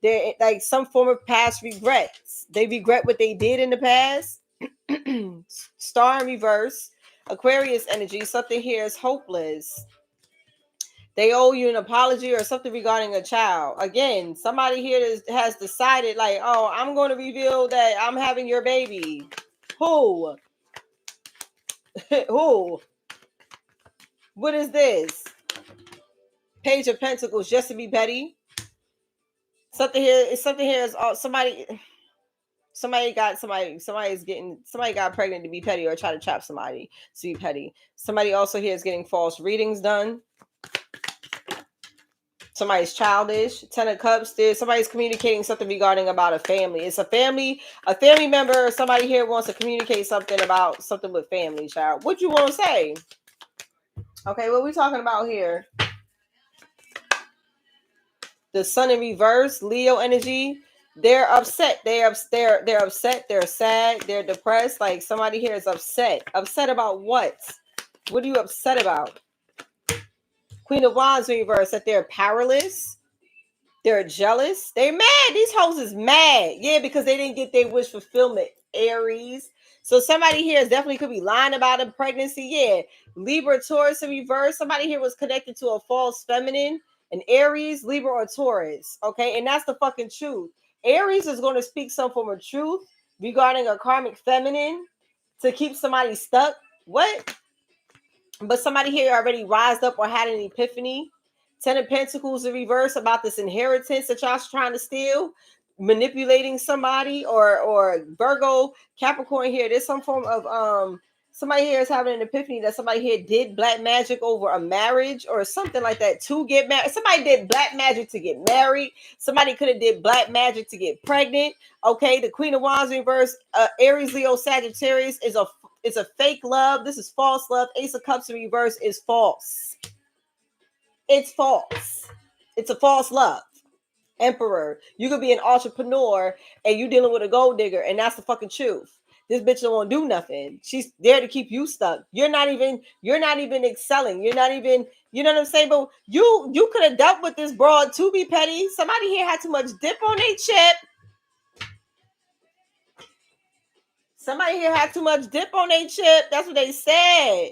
Speaker 1: They're like some form of past regrets. They regret what they did in the past. Star in reverse. Aquarius energy. Something here is hopeless. They owe you an apology or something regarding a child. Again, somebody here has decided like, oh, I'm going to reveal that I'm having your baby. Who? Who? What is this? Page of Pentacles, just to be petty. Something here is somebody got pregnant to be petty or try to trap somebody to be petty. Somebody also here is getting false readings done. Somebody's childish. 10 of Cups. Somebody's communicating something regarding about a family. It's a family member, or somebody here wants to communicate something about something with family, child. What you want to say? Okay, what we talking about here? The sun in reverse, Leo energy. They're upset. They're upset. They're sad. They're depressed. Like somebody here is upset. Upset about what? What are you upset about? Queen of Wands in reverse. That they're powerless. They're jealous. They mad. These hoes is mad. Yeah, because they didn't get their wish fulfillment. Aries. So somebody here is definitely could be lying about a pregnancy. Yeah. Libra, Taurus in reverse. Somebody here was connected to a false feminine. An Aries, Libra, or Taurus. Okay. And that's the fucking truth. Aries is going to speak some form of truth regarding a karmic feminine to keep somebody stuck. What? But somebody here already rised up or had an epiphany. Ten of Pentacles in reverse about this inheritance that y'all's trying to steal, manipulating somebody, or Virgo, Capricorn here. There's some form of somebody here is having an epiphany that somebody here did black magic over a marriage or something like that to get married. Somebody did black magic to get married. Somebody could have did black magic to get pregnant. Okay, the Queen of Wands in reverse, Aries, Leo, Sagittarius is a fake love. This is false love. Ace of Cups in reverse is false. It's false. It's a false love. Emperor. You could be an entrepreneur and you dealing with a gold digger, and that's the fucking truth. This bitch don't want to do nothing. She's there to keep you stuck. You're not even excelling. You're not even, you know what I'm saying? But you could have dealt with this broad to be petty. Somebody here had too much dip on their chip. Somebody here had too much dip on their chip. That's what they said.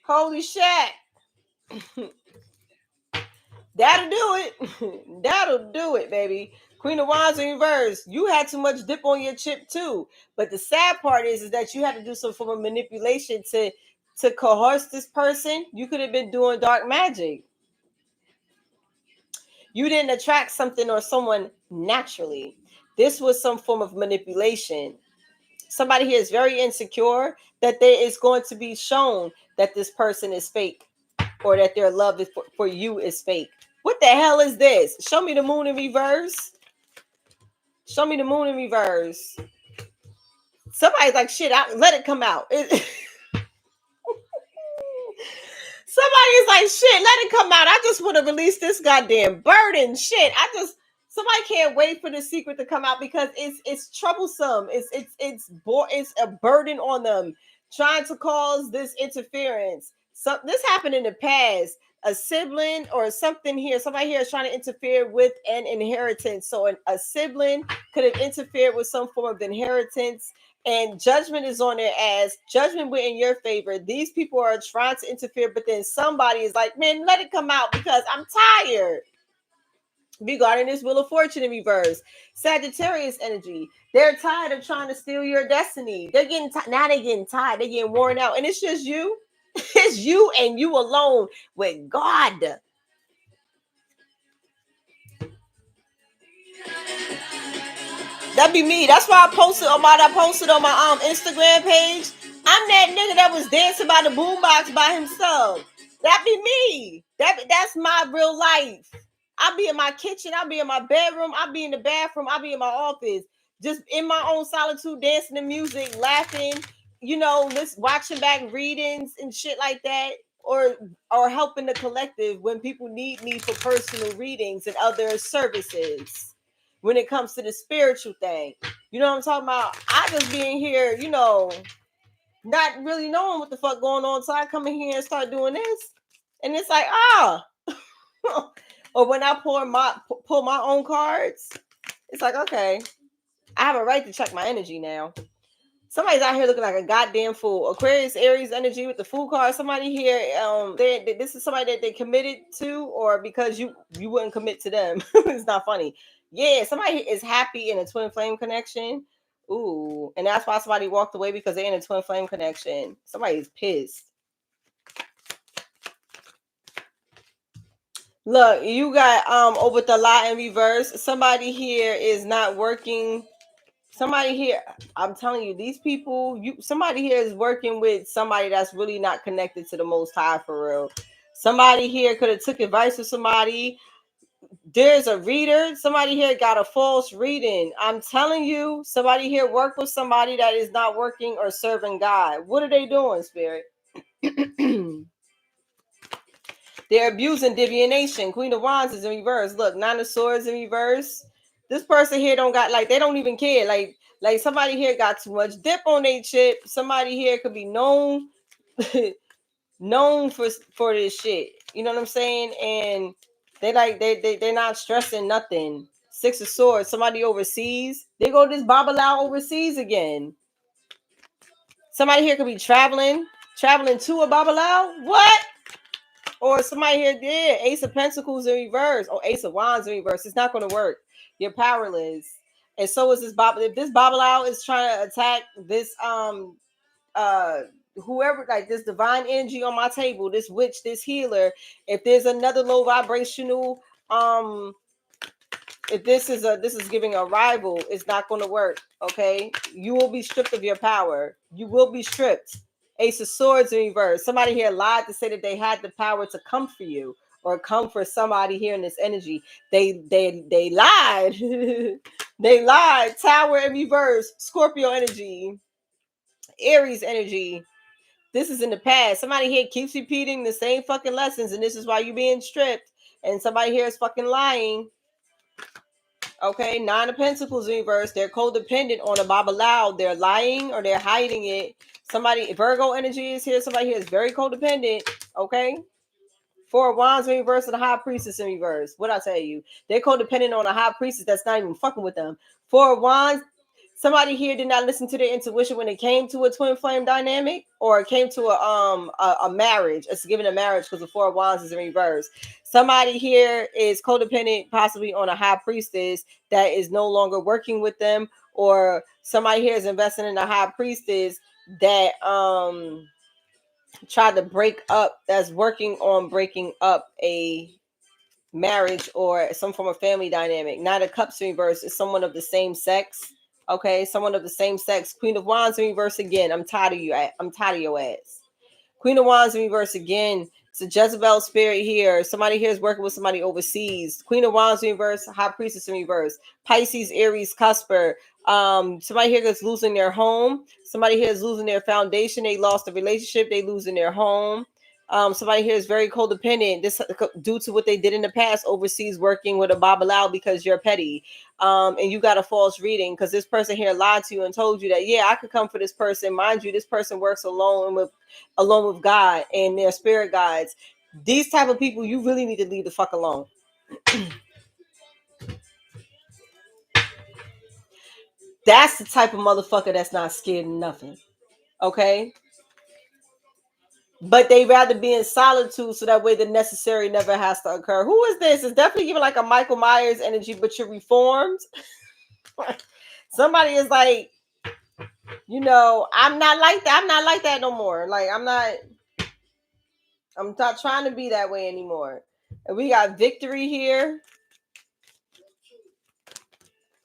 Speaker 1: Holy shit. That'll do it. That'll do it, baby. Queen of Wands in reverse. You had too much dip on your chip too. But the sad part is that you had to do some form of manipulation to coerce this person. You could have been doing dark magic. You didn't attract something or someone naturally. This was some form of manipulation. Somebody here is very insecure that there is going to be shown that this person is fake or that their love is for you is fake. What the hell is this? Show me the moon in reverse. Show me the moon in reverse. Somebody's like, shit, let it come out. Somebody's like, shit, let it come out. I just want to release this goddamn burden. Shit, somebody can't wait for the secret to come out because it's troublesome. It's a burden on them trying to cause this interference. So this happened in the past. A sibling or something here. Somebody here is trying to interfere with an inheritance. So a sibling could have interfered with some form of inheritance. And judgment is on their ass. Judgment went in your favor. These people are trying to interfere, but then somebody is like, man, let it come out because I'm tired. Regarding this Wheel of Fortune in reverse, Sagittarius energy. They're tired of trying to steal your destiny. They're getting now. They're getting tired. They're getting worn out, and it's just you. It's you and you alone with God. That'd be me. That's why I posted on my Instagram page. I'm that nigga that was dancing by the boombox by himself. That'd be me. That's my real life. I'll be in my kitchen. I'll be in my bedroom. I'll be in the bathroom. I'll be in my office. Just in my own solitude, dancing to music, laughing, watching back readings and shit like that. Or helping the collective when people need me for personal readings and other services. When it comes to the spiritual thing, you know what I'm talking about? I just be in here, not really knowing what the fuck going on. So I come in here and start doing this. And it's like, or when I pull my own cards, it's like, okay, I have a right to check my energy now. Somebody's out here looking like a goddamn fool. Aquarius, Aries energy with the fool card. Somebody here, this is somebody that they committed to, or because you wouldn't commit to them. It's not funny. Yeah, somebody is happy in a twin flame connection. Ooh, and that's why somebody walked away because they're in a twin flame connection. Somebody's pissed. Look, you got over the lot in reverse. Somebody here is not working. Somebody here, I'm telling you, these people, somebody here is working with somebody that's really not connected to the Most High for real. Somebody here could have took advice from somebody. There's a reader. Somebody here got a false reading. I'm telling you, somebody here worked with somebody that is not working or serving God. What are they doing, Spirit? They're abusing divination. Queen of Wands is in reverse. Look, Nine of Swords in reverse. This person here don't got, like, they don't even care. Like somebody here got too much dip on their chip. Somebody here could be known known for this shit. You know what I'm saying? And they're not stressing nothing. Six of Swords. Somebody overseas. They go this Babalau overseas again. Somebody here could be traveling to a Babalau. What? Or somebody here did Ace of Pentacles in reverse or Ace of Wands in reverse. It's not going to work. You're powerless. And so is this Bob. If this Babalao is trying to attack this whoever, like this divine energy on my table, this witch, this healer, if there's another low vibrational if this is giving a rival, it's not going to work. Okay, you will be stripped of your power. You will be stripped. Ace of Swords in reverse. Somebody here lied to say that they had the power to come for you or come for somebody here in this energy. They lied. They lied. Tower in reverse. Scorpio energy. Aries energy. This is in the past. Somebody here keeps repeating the same fucking lessons, and this is why you're being stripped. And somebody here is fucking lying. Okay, Nine of Pentacles in reverse. They're codependent on a Babalao. They're lying or they're hiding it. Somebody, Virgo energy is here. Somebody here is very codependent. Okay. Four of Wands in reverse and the High Priestess in reverse. What I tell you? They're codependent on a High Priestess that's not even fucking with them. Four of Wands. Somebody here did not listen to their intuition when it came to a twin flame dynamic, or it came to a marriage. It's given a marriage because the Four of Wands is in reverse. Somebody here is codependent, possibly on a High Priestess that is no longer working with them, or somebody here is investing in a High Priestess that tried to break up, that's working on breaking up a marriage or some form of family dynamic. Nine of Cups in reverse is someone of the same sex. Okay, someone of the same sex. Queen of Wands in reverse again. I'm tired of you. I'm tired of your ass. Queen of Wands in reverse again. It's a Jezebel spirit here. Somebody here is working with somebody overseas. Queen of Wands in reverse. High Priestess in reverse. Pisces, Aries, Cusper. Somebody here is losing their home. Somebody here is losing their foundation. They lost the relationship. They losing their home. Somebody here is very codependent. This due to what they did in the past overseas, working with a Babalao because you're petty. And you got a false reading because this person here lied to you and told you that, yeah, I could come for this person. Mind you, this person works alone with God and their spirit guides. These type of people, you really need to leave the fuck alone. That's the type of motherfucker that's not scared of nothing. Okay? But they rather be in solitude so that way the necessary never has to occur. Who is this? It's definitely even like a Michael Myers energy, but you're reformed. Somebody is like, I'm not like that. I'm not like that no more. Like, I'm not trying to be that way anymore. And we got victory here.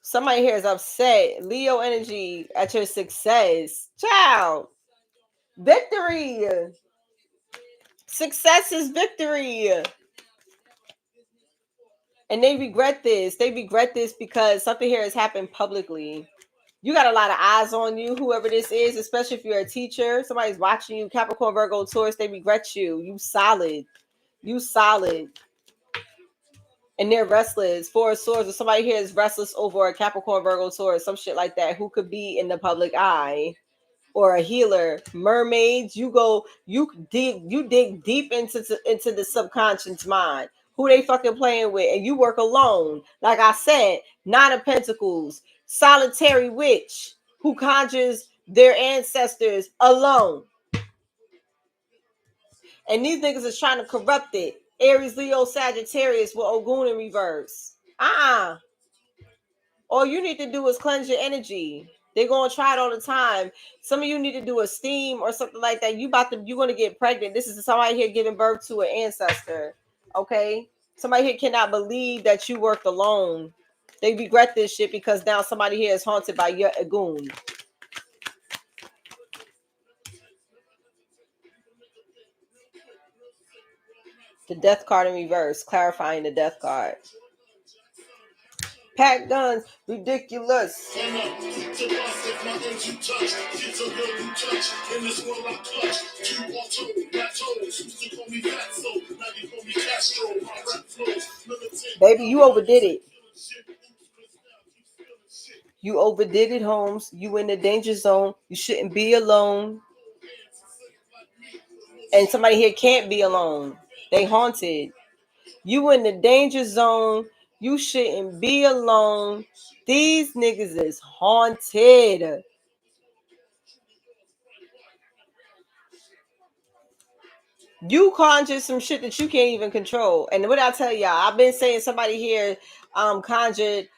Speaker 1: Somebody here is upset. Leo energy at your success. Child. Victory. Success is victory. And they regret this. They regret this because something here has happened publicly. You got a lot of eyes on you, whoever this is, especially if you're a teacher. Somebody's watching you. Capricorn, Virgo, Taurus, they regret you. You solid. You solid. And they're restless. Four of Swords, or somebody here is restless over a Capricorn, Virgo, Taurus, some shit like that, who could be in the public eye. Or a healer. Mermaids, you dig deep into the subconscious mind. Who they fucking playing with, and you work alone. Like I said, Nine of Pentacles, solitary witch who conjures their ancestors alone. And these niggas is trying to corrupt it. Aries, Leo, Sagittarius with Ogun in reverse. All you need to do is cleanse your energy. They're gonna try it all the time. Some of you need to do a steam or something like that. You're gonna get pregnant. This is somebody here giving birth to an ancestor. Okay, somebody here cannot believe that you worked alone. They regret this shit because now somebody here is haunted by your Ogun. The death card in reverse, clarifying the death card. Pack guns, ridiculous. Baby, you overdid it. You overdid it, Holmes. You in the danger zone. You shouldn't be alone. And somebody here can't be alone. They haunted. You in the danger zone. You shouldn't be alone. These niggas is haunted. You conjured some shit that you can't even control. And what I tell y'all, I've been saying somebody here conjured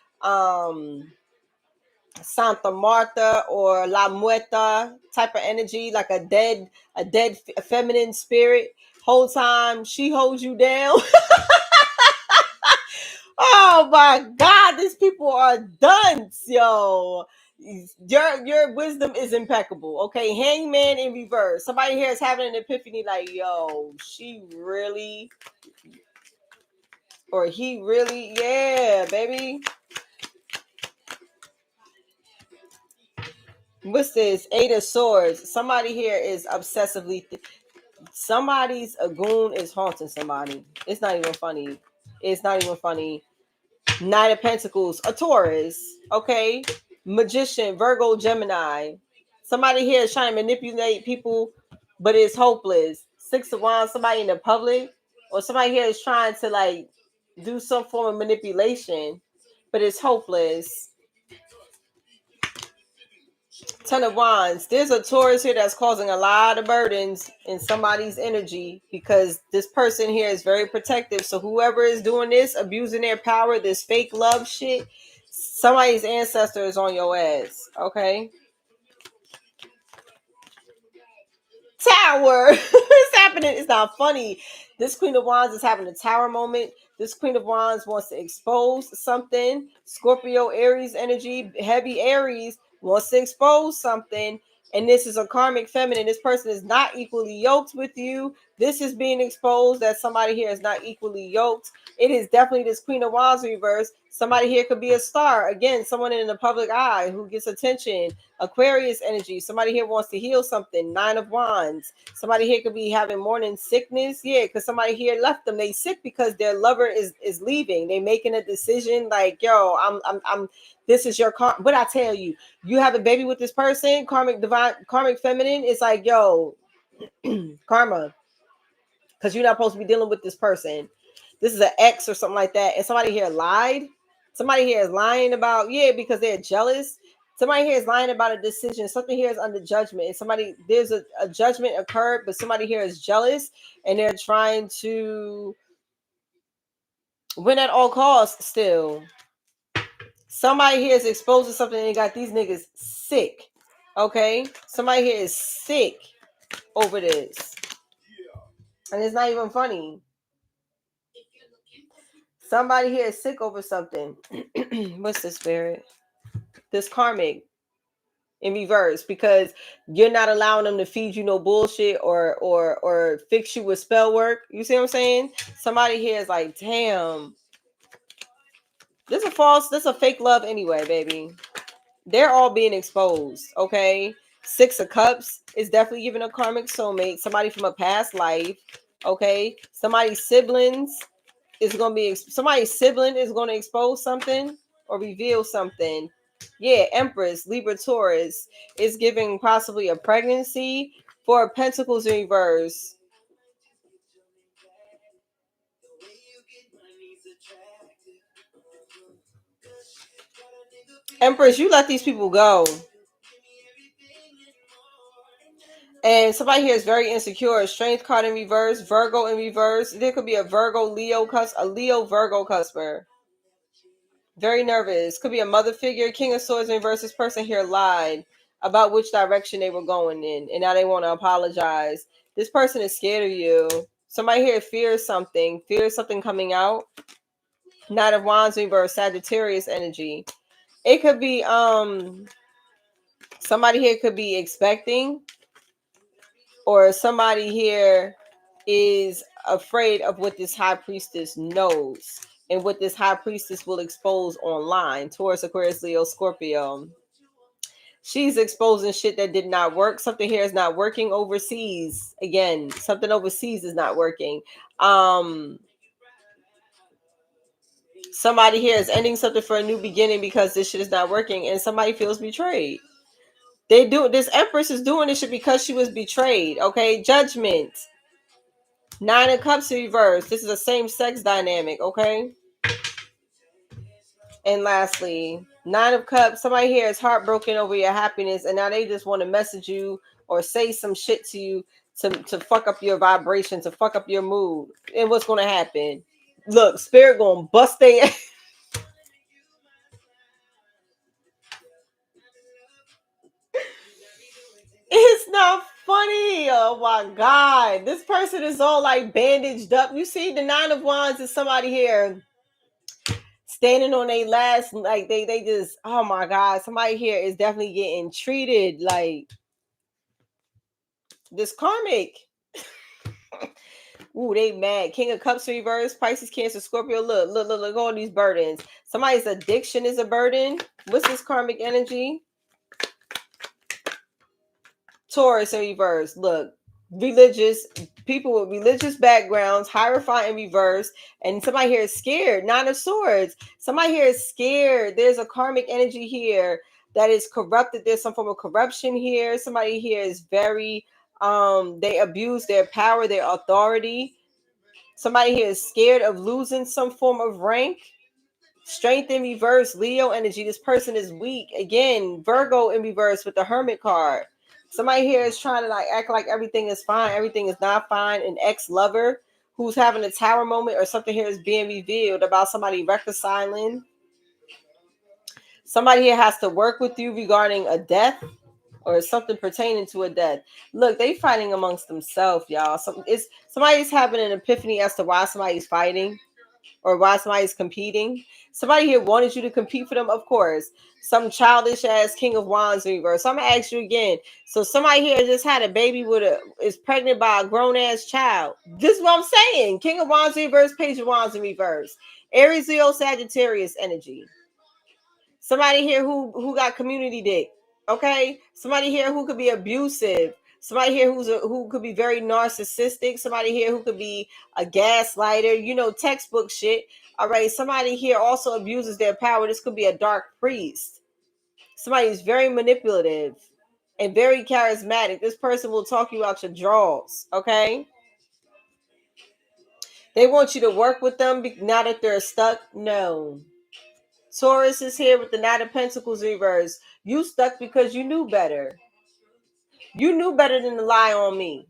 Speaker 1: Santa Marta or La Muerta type of energy, like a dead feminine spirit. Whole time she holds you down. Oh my God, these people are dunce, yo. Your wisdom is impeccable. Okay, hangman in reverse. Somebody here is having an epiphany, like, yo, she really, or he really, yeah, baby. What's this? Eight of Swords. Somebody here is obsessively. Somebody's a goon is haunting somebody. It's not even funny. It's not even funny. Knight of Pentacles, a Taurus, okay? Magician, Virgo, Gemini. Somebody here is trying to manipulate people, but it's hopeless. Six of Wands, somebody in the public, or somebody here is trying to like do some form of manipulation, but it's hopeless. Ten of Wands. There's a Taurus here that's causing a lot of burdens in somebody's energy because this person here is very protective. So whoever is doing this, abusing their power, this fake love shit, somebody's ancestor is on your ass. Okay. Tower. It's happening. It's not funny. This Queen of Wands is having a tower moment. This Queen of Wands wants to expose something. Scorpio, Aries energy, heavy Aries wants to expose something. And this is a karmic feminine. This person is not equally yoked with you. This is being exposed that somebody here is not equally yoked. It is definitely this Queen of Wands reverse. Somebody here could be a star. Again, someone in the public eye who gets attention. Aquarius energy. Somebody here wants to heal something. Nine of Wands. Somebody here could be having morning sickness. Yeah, because somebody here left them. They sick because their lover is leaving. They making a decision like, yo, I'm this is your car. What I tell you, you have a baby with this person, karmic divine, karmic feminine. It's like, yo, karma, because you're not supposed to be dealing with this person. This is an ex or something like that. And somebody here lied. Somebody here is lying about, yeah, because they're jealous. Somebody here is lying about a decision. Something here is under judgment. And somebody, there's a judgment occurred, but somebody here is jealous and they're trying to win at all costs still. Somebody here is exposed to something and they got these niggas sick. Okay? Somebody here is sick over this. And it's not even funny. Somebody here is sick over something. What's the spirit? This karmic in reverse, because you're not allowing them to feed you no bullshit or fix you with spell work. You see what I'm saying? Somebody here is like, damn, this is false. This is a fake love anyway, baby. They're all being exposed. Okay. Six of Cups is definitely giving a karmic soulmate. Somebody from a past life. Okay. Somebody's siblings is going to be, somebody's sibling is going to expose something or reveal something. Yeah, Empress, Libra, Taurus is giving possibly a pregnancy. Four of Pentacles in reverse. Empress, you let these people go. And somebody here is very insecure. Strength card in reverse, Virgo in reverse. There could be a Virgo, a Leo Virgo cusper. Very nervous. Could be a mother figure. King of Swords in reverse. This person here lied about which direction they were going in, and now they want to apologize. This person is scared of you. Somebody here fears something coming out. Knight of Wands in reverse, Sagittarius energy. It could be somebody here could be expecting, or somebody here is afraid of what this high priestess knows. and what this high priestess will expose online. Taurus, Aquarius, Leo, Scorpio. She's exposing shit that did not work. Something here is not working overseas. Again, something overseas is not working. Somebody here is ending something for a new beginning because this shit is not working, and somebody feels betrayed. They do this. Empress is doing this shit because she was betrayed. Okay, Judgment. Nine of Cups reverse. This is a same-sex dynamic. Okay. And lastly, Nine of Cups. Somebody here is heartbroken over your happiness, and now they just want to message you or say some shit to you to fuck up your vibration, to fuck up your mood. And what's going to happen? Look, Spirit going to bust their It's not funny. Oh my god. This person is all like bandaged up. You see, the Nine of Wands is somebody here standing on their last, like they just, oh my god, somebody here is definitely getting treated like this karmic. Ooh, they mad. King of Cups reverse, Pisces, Cancer, Scorpio. Look, all these burdens. Somebody's addiction is a burden. What's this karmic energy? Taurus in reverse. Look, religious people with religious backgrounds, Hierophant in reverse, and somebody here is scared. Nine of Swords. Somebody here is scared. There's a karmic energy here that is corrupted. There's some form of corruption here. Somebody here is very they abuse their power, their authority. Somebody here is scared of losing some form of rank. Strength in reverse, Leo energy. This person is weak. Again, Virgo in reverse with the Hermit card. Somebody here is trying to like act like everything is fine. Everything is not fine. An ex-lover who's having a tower moment, or something here is being revealed about somebody reconciling. Somebody here has to work with you regarding a death or something pertaining to a death. Look, they fighting amongst themselves, y'all. Somebody's having an epiphany as to why somebody's fighting or why somebody's competing. Somebody here wanted you to compete for them, of course. Some childish ass King of Wands reverse. So I'm gonna ask you again. So somebody here just had a baby is pregnant by a grown ass child. This is what I'm saying. King of Wands reverse, Page of Wands in reverse. Aries, Leo, Sagittarius energy. Somebody here who got community dick. Okay, somebody here who could be abusive. Somebody here who could be very narcissistic. Somebody here who could be a gaslighter. You know, textbook shit. All right. Somebody here also abuses their power. This could be a dark priest. Somebody who's very manipulative and very charismatic. This person will talk you out your drawers. Okay. They want you to work with them now that they're stuck. No. Taurus is here with the Knight of Pentacles reverse. You stuck because you knew better. You knew better than to lie on me.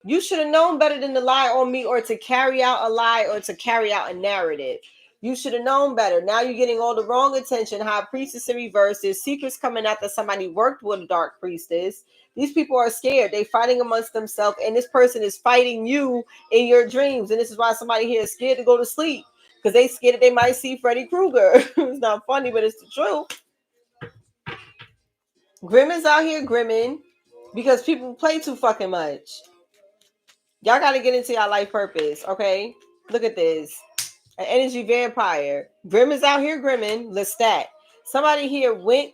Speaker 1: You should have known better than to lie on me, or to carry out a lie, or to carry out a narrative. You should have known better. Now you're getting all the wrong attention. High Priestess in reverse. There's secrets coming out that somebody worked with a Dark Priestess. These people are scared. They're fighting amongst themselves, and this person is fighting you in your dreams. And this is why somebody here is scared to go to sleep, because they scared that they might see Freddy Krueger. It's not funny, but it's the truth. Grimm is out here grimming because people play too fucking much. Y'all got to get into your life purpose, okay? Look at this. An energy vampire. Grimm is out here grimming. Lestat. Somebody here went,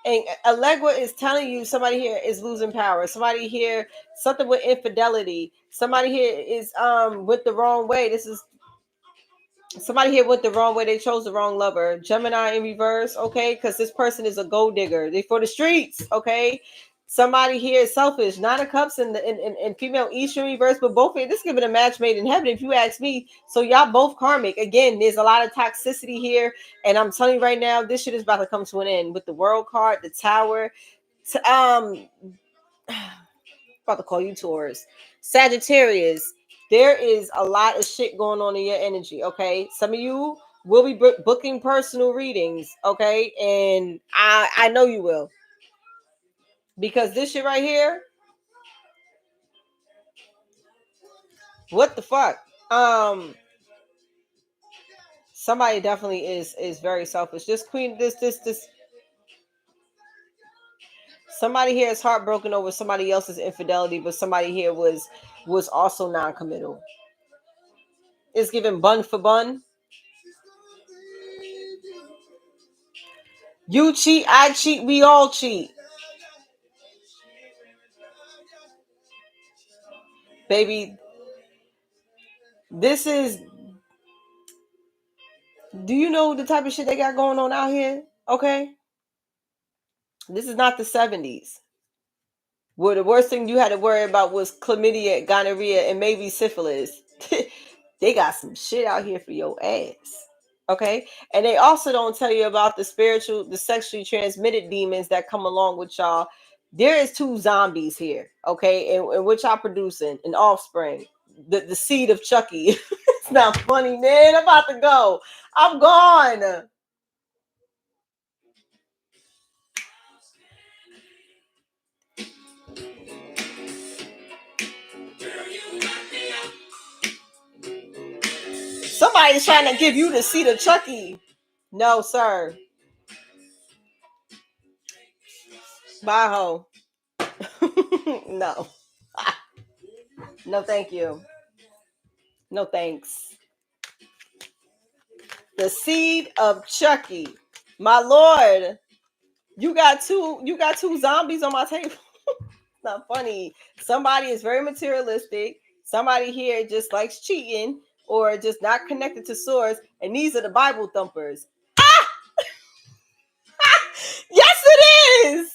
Speaker 1: and Allegra is telling you somebody here is losing power. Somebody here, something with infidelity. Somebody here is with the wrong way. This is somebody here went the wrong way. They chose the wrong lover. Gemini in reverse, okay? Because this person is a gold digger. They for the streets, okay? Somebody here is selfish. Nine of Cups and female Eastern reverse, but both of this giving a match made in heaven, if you ask me. So y'all both karmic. Again, there's a lot of toxicity here, and I'm telling you right now, this shit is about to come to an end with the World card, the Tower. About to call you Taurus. Sagittarius, there is a lot of shit going on in your energy, okay? Some of you will be booking personal readings, okay? And I know you will. Because this shit right here, what the fuck? Somebody definitely is very selfish. This queen, this somebody here is heartbroken over somebody else's infidelity, but somebody here was also non-committal. It's given bun for bun. You cheat, I cheat, we all cheat. Baby, this is, do you know the type of shit they got going on out here? Okay. This is not the 70s. Where the worst thing you had to worry about was chlamydia, gonorrhea, and maybe syphilis. They got some shit out here for your ass. Okay. And they also don't tell you about the sexually transmitted demons that come along with y'all. There is two zombies here. Okay. And what y'all producing? An offspring. The seed of Chucky. It's not funny, man. I'm about to go. I'm gone. Somebody's trying to give you the seed of Chucky. No, sir. Bye, ho. No. No, thank you. No, thanks. The seed of Chucky. My lord. You got two zombies on my table. It's not funny. Somebody is very materialistic. Somebody here just likes cheating or just not connected to source. And these are the Bible thumpers. Yes, it is.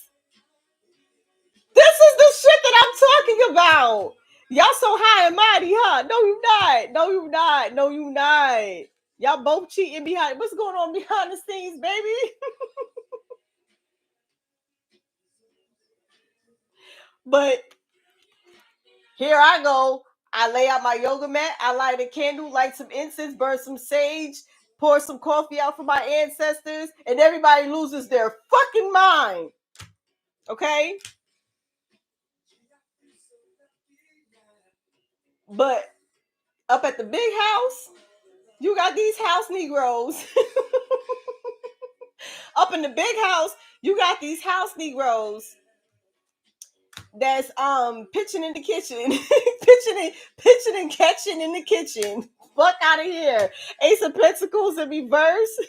Speaker 1: This is the shit that I'm talking about. Y'all so high and mighty, huh? No, you not. No, you not. No, you not. Y'all both cheating behind. What's going on behind the scenes, baby? But here I go. I lay out my yoga mat. I light a candle, light some incense, burn some sage, pour some coffee out for my ancestors, and everybody loses their fucking mind. Okay? But up at the big house, you got these house Negroes. Up in the big house, you got these house Negroes that's pitching in the kitchen, pitching and catching in the kitchen. Fuck out of here. Ace of Pentacles in reverse.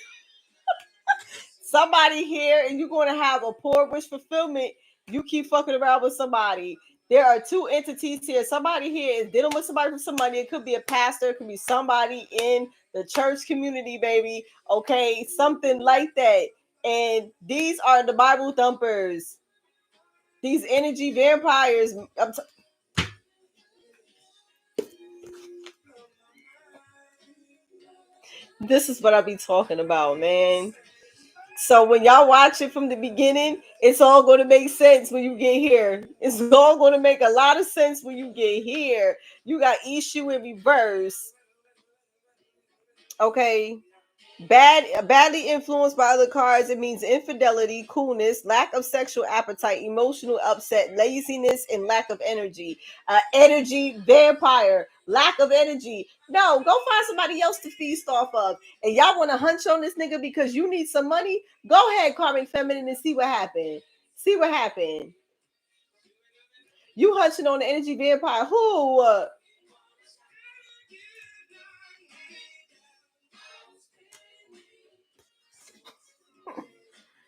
Speaker 1: Somebody here, and you're going to have a poor wish fulfillment. You keep fucking around with somebody. There are two entities here. Somebody here is dealing with somebody for some money. It could be a pastor. It could be somebody in the church community, baby. Okay, something like that. And these are the Bible thumpers. These energy vampires. This is what I be talking about, man. So when y'all watch it from the beginning, it's all going to make sense when you get here. It's all going to make a lot of sense when you get here. You got issue in reverse. Okay. Badly influenced by other cards, it means infidelity, coolness, lack of sexual appetite, emotional upset, laziness, and lack of energy. Energy vampire, lack of energy. No, go find somebody else to feast off of. And y'all want to hunch on this nigga because you need some money? Go ahead, Karmic Feminine, and see what happened. See what happened. You hunching on the energy vampire. Who?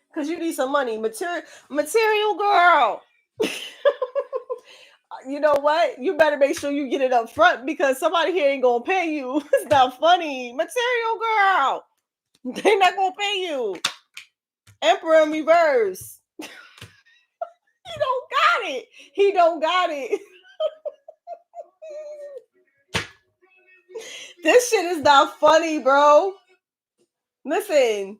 Speaker 1: Because you need some money. Material girl. You know what? You better make sure you get it up front because somebody here ain't gonna pay you. It's not funny. Material girl. They not gonna pay you. Emperor in reverse. He don't got it. He don't got it. This shit is not funny, bro. Listen.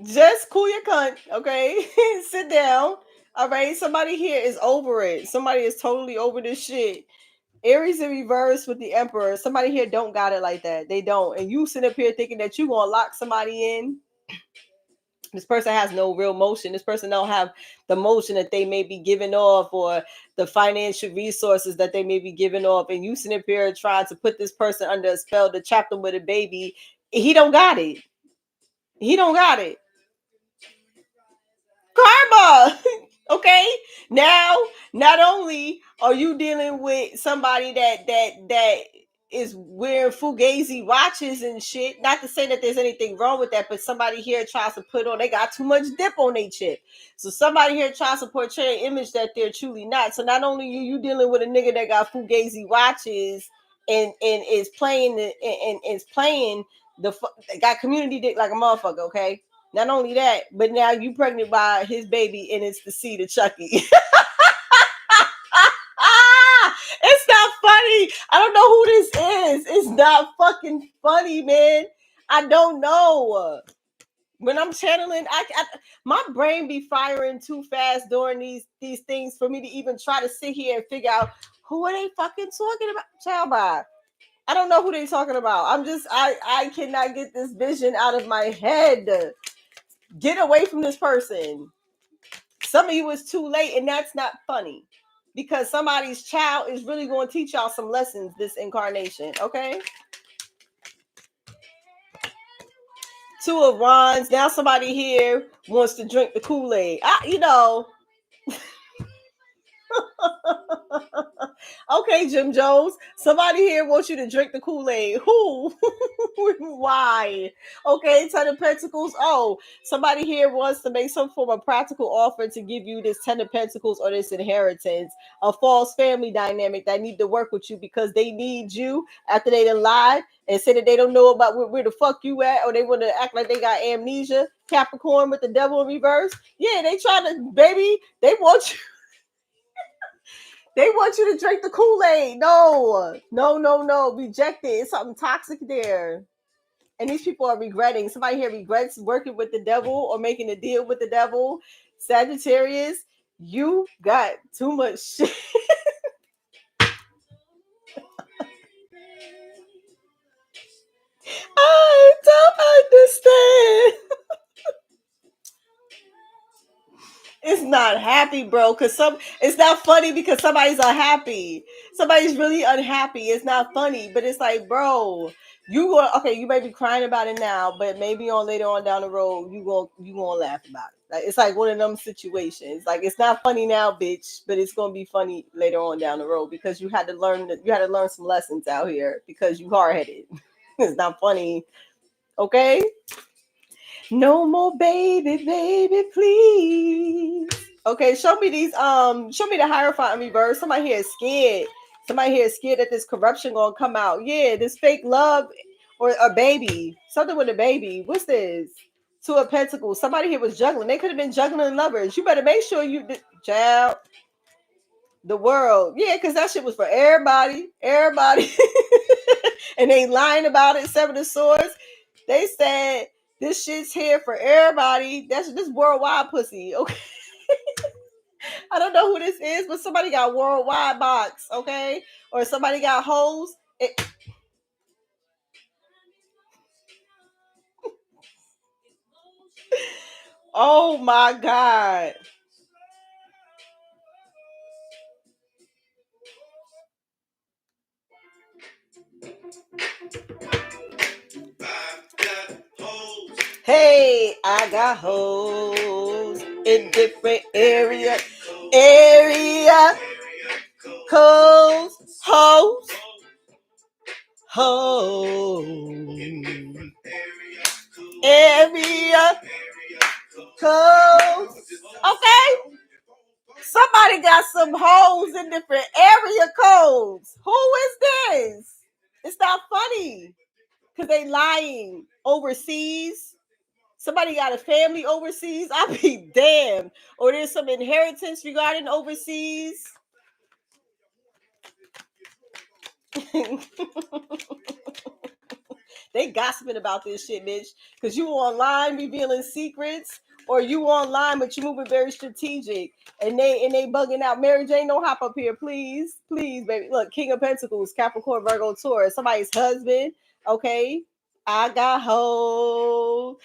Speaker 1: Just cool your cunt, okay? Sit down. All right. Somebody here is over it. Somebody is totally over this shit. Aries in reverse with the Emperor. Somebody here don't got it like that. They don't. And you sit up here thinking that you gonna lock somebody in. This person has no real motion. This person don't have the motion that they may be giving off or the financial resources that they may be giving off. And you sit up here trying to put this person under a spell to trap them with a baby. He don't got it. He don't got it. Karma. Okay. Now, not only are you dealing with somebody that is wearing fugazi watches and shit. Not to say that there's anything wrong with that, but somebody here tries to put on, they got too much dip on their chip. So somebody here tries to portray an image that they're truly not. So not only you dealing with a nigga that got fugazi watches and is playing and is playing got community dick like a motherfucker, okay? Not only that, but now you pregnant by his baby and it's the seed of Chucky. It's not funny. I don't know who this is. It's not fucking funny, man. I don't know. When I'm channeling, my brain be firing too fast during these things for me to even try to sit here and figure out who are they fucking talking about. Child by. I don't know who they talking about. I cannot get this vision out of my head. Get away from this person. Some of you is too late, and that's not funny. Because somebody's child is really going to teach y'all some lessons this incarnation, okay? Two of Wands. Now somebody here wants to drink the Kool-Aid. Okay, Jim Jones. Somebody here wants you to drink the Kool-Aid. Who? Why? Okay, Ten of Pentacles. Oh, somebody here wants to make some form of practical offer to give you this Ten of Pentacles or this inheritance. A false family dynamic that need to work with you because they need you after they done lied and say that they don't know about where the fuck you at, or they want to act like they got amnesia. Capricorn with the devil in reverse. Yeah, they try to, baby, they want you. They want you to drink the Kool-Aid. No. Reject it. It's something toxic there. And these people are regretting. Somebody here regrets working with the devil or making a deal with the devil. Sagittarius, you got too much shit. I don't understand. It's not happy, bro. It's not funny because somebody's unhappy. Somebody's really unhappy. It's not funny, but it's like, bro, you may be crying about it now, but maybe later on down the road, you gonna laugh about it. Like, it's like one of them situations. Like, it's not funny now, bitch, but it's gonna be funny later on down the road because you had to learn some lessons out here because you hard headed. It's not funny, okay? No more baby, please. Okay, show me the Hierophant in reverse. Somebody here is scared. Somebody here is scared that this corruption gonna come out. Yeah, this fake love or a baby. Something with a baby. What's this? Two of Pentacles. Somebody here was juggling. They could have been juggling lovers. You better make sure you child. The world. Yeah, because that shit was for everybody. Everybody. And they lying about it. Seven of Swords. They said this shit's here for everybody. That's this worldwide pussy. Okay. I don't know who this is, but somebody got worldwide box, okay? Or somebody got hoes. Oh my God. Hey, I got hoes in different areas. Codes, hoes, area codes. Okay, somebody got some hoes in different area codes. Who is this? It's not funny because they lying overseas. Somebody got a family overseas. I'll be damned. Or there's some inheritance regarding overseas. They gossiping about this shit, bitch. Because you online revealing secrets, or you online but you moving very strategic. And they bugging out. Mary Jane, don't hop up here, please. Please, baby. Look, King of Pentacles, Capricorn, Virgo, Taurus. Somebody's husband. Okay. I got hoes.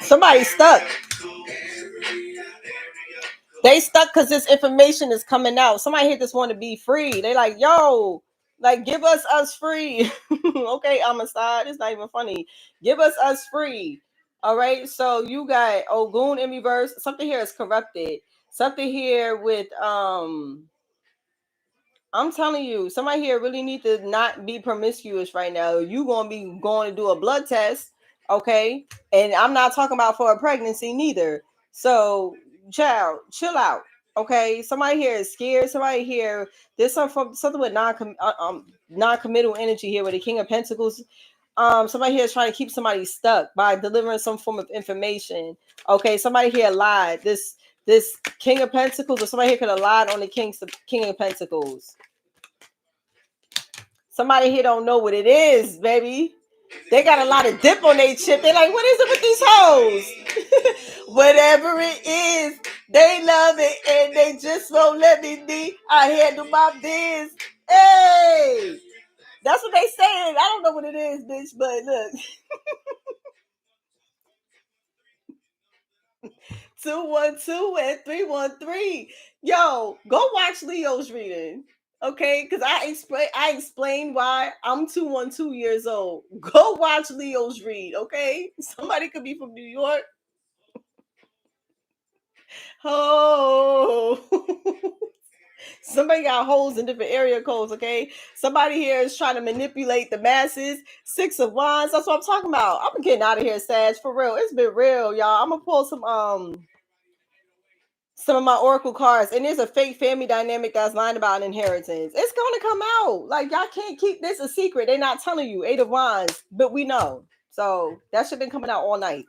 Speaker 1: Somebody's stuck. They stuck because this information is coming out. Somebody here just want to be free. They like, yo, like, give us free. Okay, Amistad, it's not even funny. Give us free. All right, so you got Ogun in reverse. Something here is corrupted. Something here with I'm telling you, somebody here really need to not be promiscuous right now. You gonna be going to do a blood test, okay? And I'm not talking about for a pregnancy neither. So, child, chill out, okay? Somebody here is scared. Somebody here, there's something with non-committal energy here with the King of Pentacles. Somebody here is trying to keep somebody stuck by delivering some form of information. Okay, somebody here lied. This King of Pentacles, or somebody here could have lied on the King of Pentacles. Somebody here don't know what it is, baby. They got a lot of dip on their chip. They like, what is it with these hoes? Whatever it is, they love it and they just won't let me be. I handle my biz. Hey, that's what they saying. I don't know what it is, bitch, but look. 212 and 313. Yo, go watch Leo's reading. Okay, because I explained why I'm 212 years old. Go watch Leo's read, okay? Somebody could be from New York. Oh, somebody got holes in different area codes, okay? Somebody here is trying to manipulate the masses. 6 of Wands, that's what I'm talking about. I'm getting out of here, Sag, for real. It's been real, y'all. I'm gonna pull some of my oracle cards, and there's a fake family dynamic that's lying about inheritance. It's gonna come out. Like, y'all can't keep this a secret. They're not telling you. 8 of Wands, but we know. So that should have been coming out all night.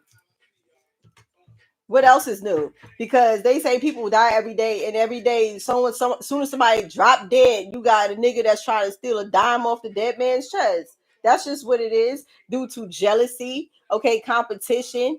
Speaker 1: What else is new? Because they say people die every day, and every day, soon as somebody drop dead, you got a nigga that's trying to steal a dime off the dead man's chest. That's just what it is, due to jealousy, okay, competition,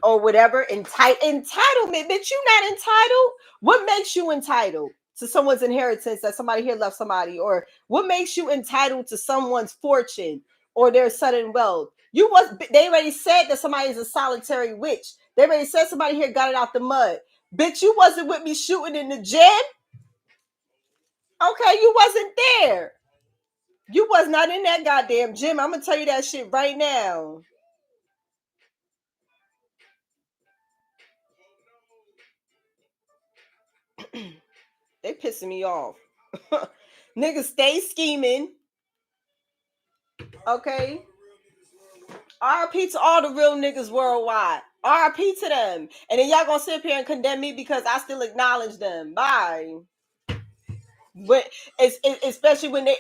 Speaker 1: or whatever. Entitlement, bitch. You not entitled. What makes you entitled to someone's inheritance that somebody here left somebody? Or what makes you entitled to someone's fortune or their sudden wealth? They already said that somebody is a solitary witch. They already said somebody here got it out the mud. Bitch, you wasn't with me shooting in the gym. Okay, you wasn't there. You was not in that goddamn gym. I'm gonna tell you that shit right now. They pissing me off. Niggas stay scheming. Okay. RP to all the real niggas worldwide. RP to them. And then y'all gonna sit up here and condemn me because I still acknowledge them. Bye. But especially when they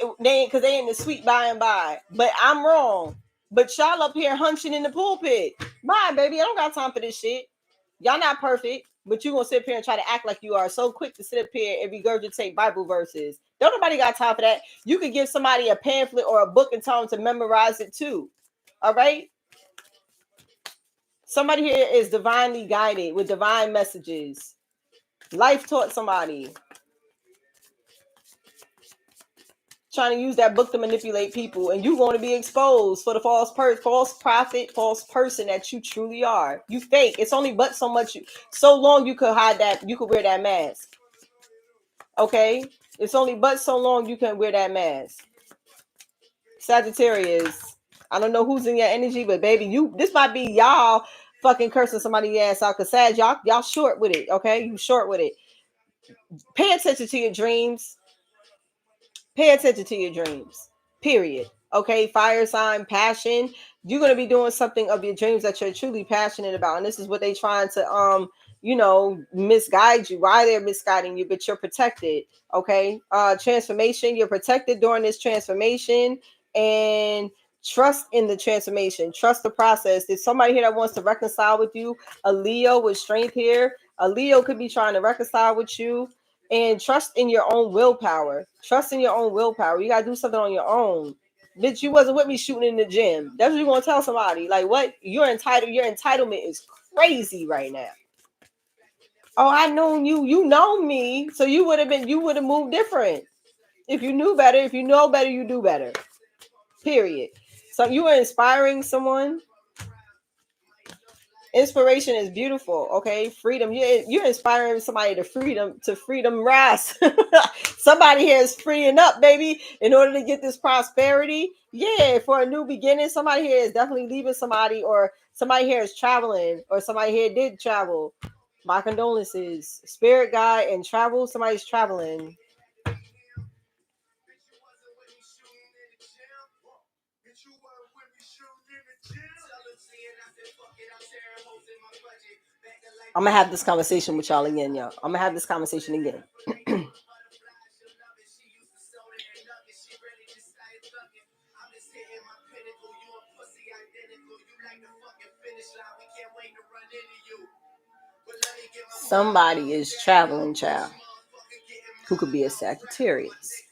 Speaker 1: because they in the sweet by and by. But I'm wrong. But y'all up here hunching in the pulpit. Bye, baby. I don't got time for this shit. Y'all not perfect, but you gonna sit up here and try to act like you are so quick to sit up here and regurgitate Bible verses. Don't nobody got time for that. You could give somebody a pamphlet or a book and tell them to memorize it too. All right. Somebody here is divinely guided with divine messages. Life taught somebody. Trying to use that book to manipulate people, and you're going to be exposed for the false prophet, false person that you truly are. You fake. It's only but so long you could hide that. You could wear that mask. Okay, it's only but so long you can wear that mask. Sagittarius. I don't know who's in your energy, but baby, this might be y'all fucking cursing somebody's ass out. Cause Sag, y'all short with it. Okay, you short with it. Pay attention to your dreams. Pay attention to your dreams. Period. Okay, fire sign, passion. You're gonna be doing something of your dreams that you're truly passionate about, and this is what they trying to misguide you. Why they're misguiding you, but you're protected. Okay, transformation. You're protected during this transformation, and trust in the transformation. Trust the process. There's somebody here that wants to reconcile with you. A Leo with strength here. A Leo could be trying to reconcile with you. And trust in your own willpower. Trust in your own willpower. You gotta do something on your own. Bitch, you wasn't with me shooting in the gym. That's what you're gonna tell somebody. Like, what? You're entitled. Your entitlement is crazy right now. Oh, I know you. You know me. So you would have moved different. If you knew better, if you know better, you do better. Period. So you are inspiring someone. Inspiration is beautiful. Okay, freedom. You're inspiring somebody to freedom rise. Somebody here is freeing up, baby, in order to get this prosperity. Yeah, for a new beginning. Somebody here is definitely leaving somebody, or somebody here is traveling, or somebody here did travel. My condolences, spirit guide and travel. Somebody's traveling. I'm gonna have this conversation with y'all again, y'all. I'm gonna have this conversation again. Somebody is traveling, child, who could be a Sagittarius.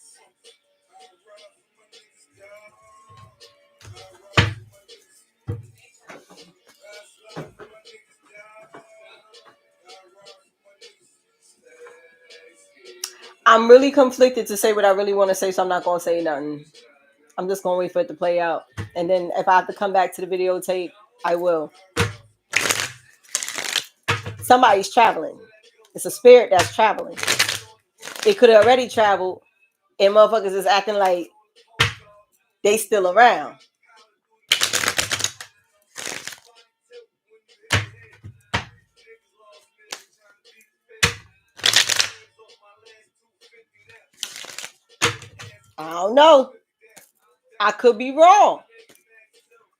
Speaker 1: I'm really conflicted to say what I really want to say, so I'm not gonna say nothing. I'm just gonna wait for it to play out, and then if I have to come back to the videotape, I will. Somebody's traveling. It's a spirit that's traveling. It could have already traveled, and motherfuckers is acting like they still around. I don't know. I could be wrong.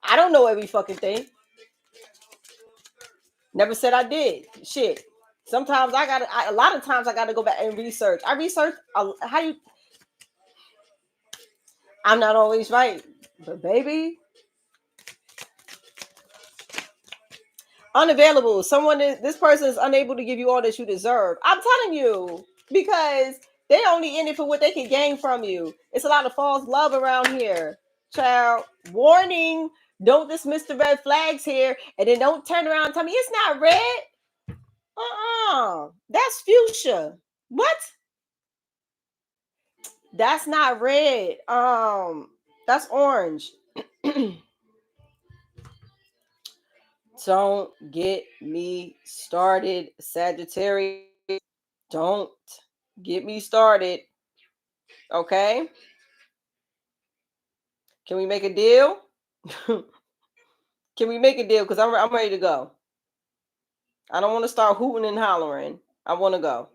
Speaker 1: I don't know every fucking thing. Never said I did. Shit. Sometimes a lot of times I gotta go back and research. I research how you. I'm not always right, but baby, unavailable. This person is unable to give you all that you deserve. I'm telling you, because they only in it for what they can gain from you. It's a lot of false love around here. Child, warning, don't dismiss the red flags here, and then don't turn around and tell me it's not red. That's fuchsia. What? That's not red. That's orange. Don't get me started, Sagittarius. Don't get me started. Okay? Can we make a deal? Can we make a deal? Because I'm ready to go. I don't want to start hooting and hollering. I want to go.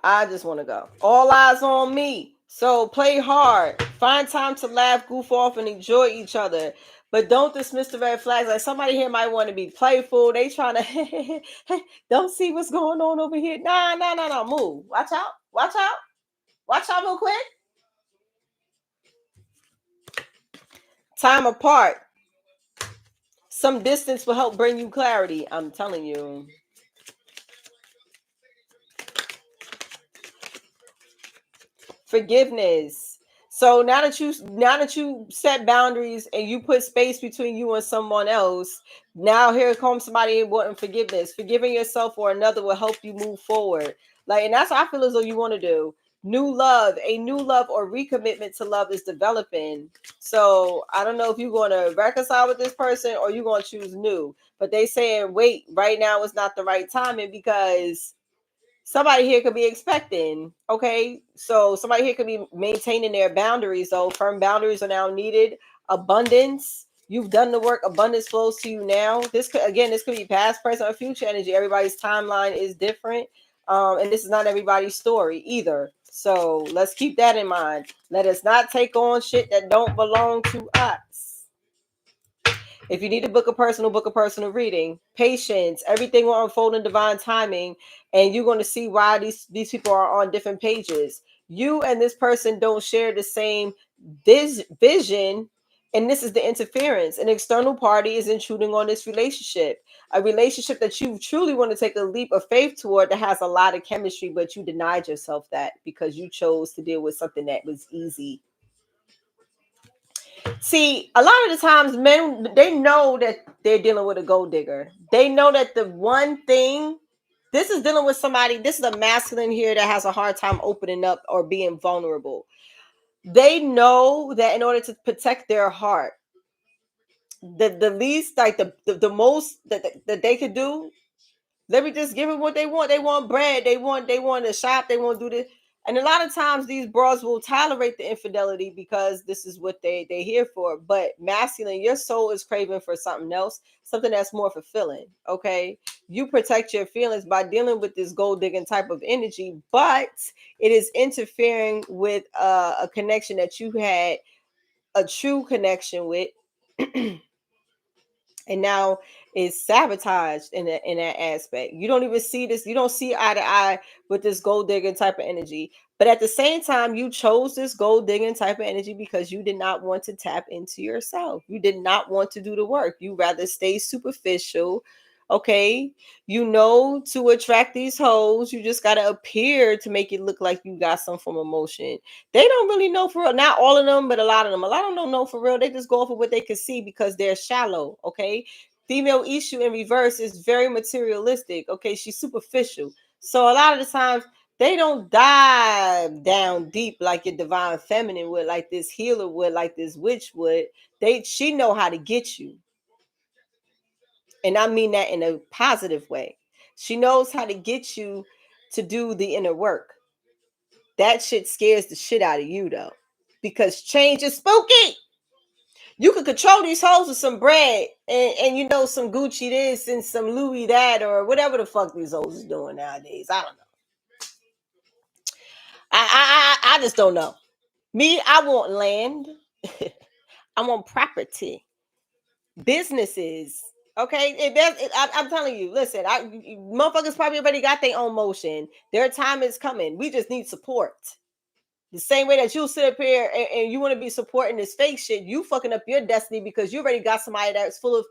Speaker 1: I just want to go. All eyes on me. So play hard. Find time to laugh, goof off, and enjoy each other. But don't dismiss the red flags. Like somebody here might want to be playful. They trying to don't see what's going on over here. Nah. Move. Watch out. Watch out. Watch out real quick. Time apart. Some distance will help bring you clarity. I'm telling you. Forgiveness. So now that you set boundaries and you put space between you and someone else, now here comes somebody wanting forgiveness. Forgiving yourself or another will help you move forward. Like, and that's what I feel as though you want to do. A new love or recommitment to love is developing. So I don't know if you're going to reconcile with this person or you're going to choose new. But they saying, wait, right now is not the right timing because somebody here could be expecting. Okay, so somebody here could be maintaining their boundaries. So firm boundaries are now needed. Abundance, you've done the work. Abundance flows to you now. This could be past, present, or future energy. Everybody's timeline is different, and this is not everybody's story either. So let's keep that in mind. Let us not take on shit that don't belong to us. If you need to book a personal reading. Patience, everything will unfold in divine timing, and you're going to see why these people are on different pages. You and this person don't share the same vision, and this is the interference. An external party is intruding on this relationship, a relationship that you truly want to take a leap of faith toward that has a lot of chemistry, but you denied yourself that because you chose to deal with something that was easy. See, a lot of the times men, they know that they're dealing with a gold digger. They know that the one thing, this is dealing with somebody, this is a masculine here that has a hard time opening up or being vulnerable. They know that in order to protect their heart, the least, like the most that they could do. Let me just give them what they want. They want bread. They want to shop. They want to do this. And a lot of times these bras will tolerate the infidelity because this is what they here for. But masculine, your soul is craving for something else, something that's more fulfilling. Okay. You protect your feelings by dealing with this gold digging type of energy, but it is interfering with a connection that you had a true connection with. And now it's sabotaged in that aspect. You don't even see this. You don't see eye to eye with this gold digging type of energy. But at the same time, you chose this gold digging type of energy because you did not want to tap into yourself. You did not want to do the work. You rather stay superficial. Okay. You know, to attract these hoes, you just gotta appear to make it look like you got some form of emotion. They don't really know for real. Not all of them, but a lot of them. A lot of them don't know for real. They just go off of what they can see because they're shallow. Okay. Female issue in reverse is very materialistic. Okay. She's superficial. So a lot of the times they don't dive down deep like your divine feminine would, like this healer would, like this witch would. She know how to get you. And I mean that in a positive way. She knows how to get you to do the inner work. That shit scares the shit out of you though. Because change is spooky. You could control these hoes with some bread and you know some Gucci this and some Louis that or whatever the fuck these hoes is doing nowadays. I don't know. I just don't know. Me, I want land. I want property, businesses. Okay, I'm telling you. Listen, motherfuckers probably already got their own motion. Their time is coming. We just need support. The same way that you sit up here and you want to be supporting this fake shit, you fucking up your destiny because you already got somebody that's full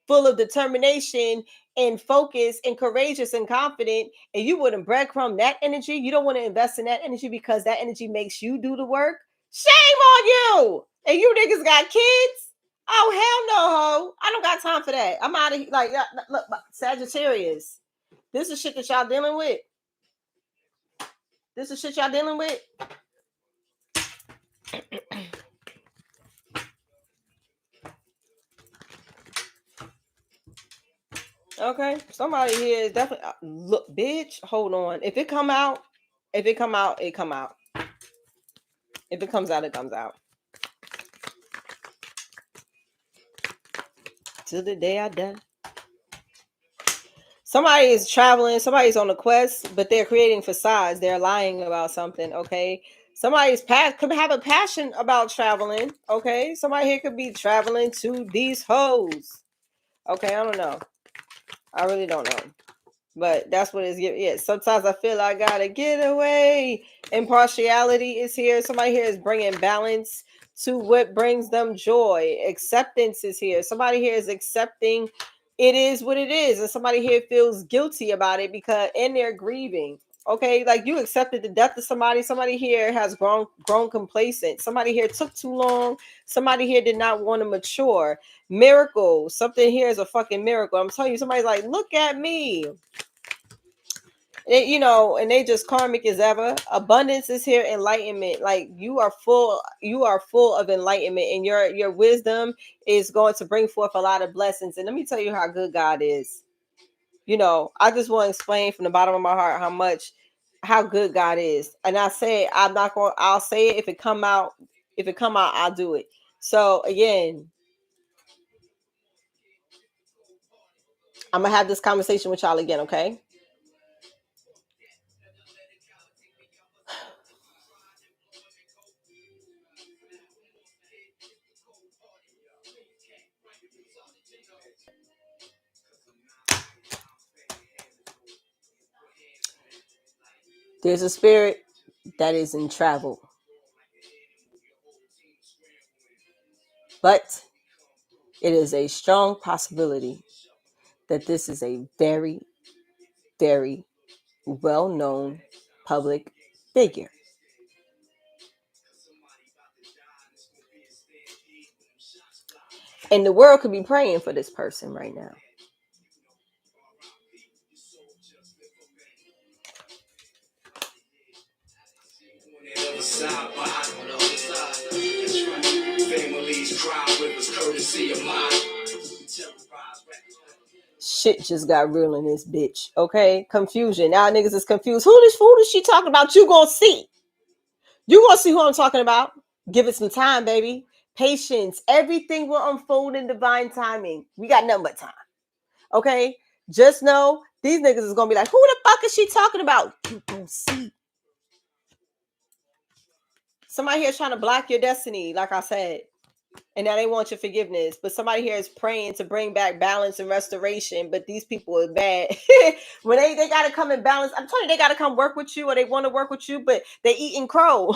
Speaker 1: of determination and focus and courageous and confident, and you wouldn't breadcrumb that energy. You don't want to invest in that energy because that energy makes you do the work. Shame on you! And you niggas got kids? Oh hell no, ho! I don't got time for that. I'm out of here. Like, look, Sagittarius. This is shit that y'all dealing with. This is shit y'all dealing with. Okay, somebody here is definitely look, bitch. Hold on. If it come out, it come out. If it comes out, it comes out. Till the day I die. Somebody is traveling. Somebody's on a quest, but they're creating facades. They're lying about something. Okay. Somebody's could have a passion about traveling. Okay. Somebody here could be traveling to these hoes. Okay. I don't know. I really don't know. But that's what it's giving. Yeah, sometimes I feel I gotta get away. Impartiality is here. Somebody here is bringing balance to what brings them joy. Acceptance is here. Somebody here is accepting it is what it is, and somebody here feels guilty about it because and they're grieving. Okay, like you accepted the death of somebody. Somebody here has grown complacent. Somebody here took too long. Somebody here did not want to mature. Miracle. Something here is a fucking miracle. I'm telling you, somebody's like, look at me. And they just karmic as ever. Abundance is here. Enlightenment, like you are full of enlightenment, and your wisdom is going to bring forth a lot of blessings. And let me tell you how good God is. I just want to explain from the bottom of my heart how good God is. And I say I'll say it if it come out. If it come out, I'll do it. So again, I'm gonna have this conversation with y'all again, okay? There's a spirit that is in travel. But it is a strong possibility that this is a very, very well-known public figure. And the world could be praying for this person right now. Families cry rivers courtesy of mine. Shit just got real in this bitch. Okay, confusion. Now niggas is confused. Who is she talking about? You gonna see. You gonna see who I'm talking about. Give it some time, baby. Patience. Everything will unfold in divine timing. We got nothing but time. Okay, just know these niggas is gonna be like, who the fuck is she talking about? You gonna see. Somebody here is trying to block your destiny, like I said. And now they want your forgiveness. But somebody here is praying to bring back balance and restoration. But these people are bad. When they got to come and balance, I'm telling you, they got to come work with you or they want to work with you, but they eating crow.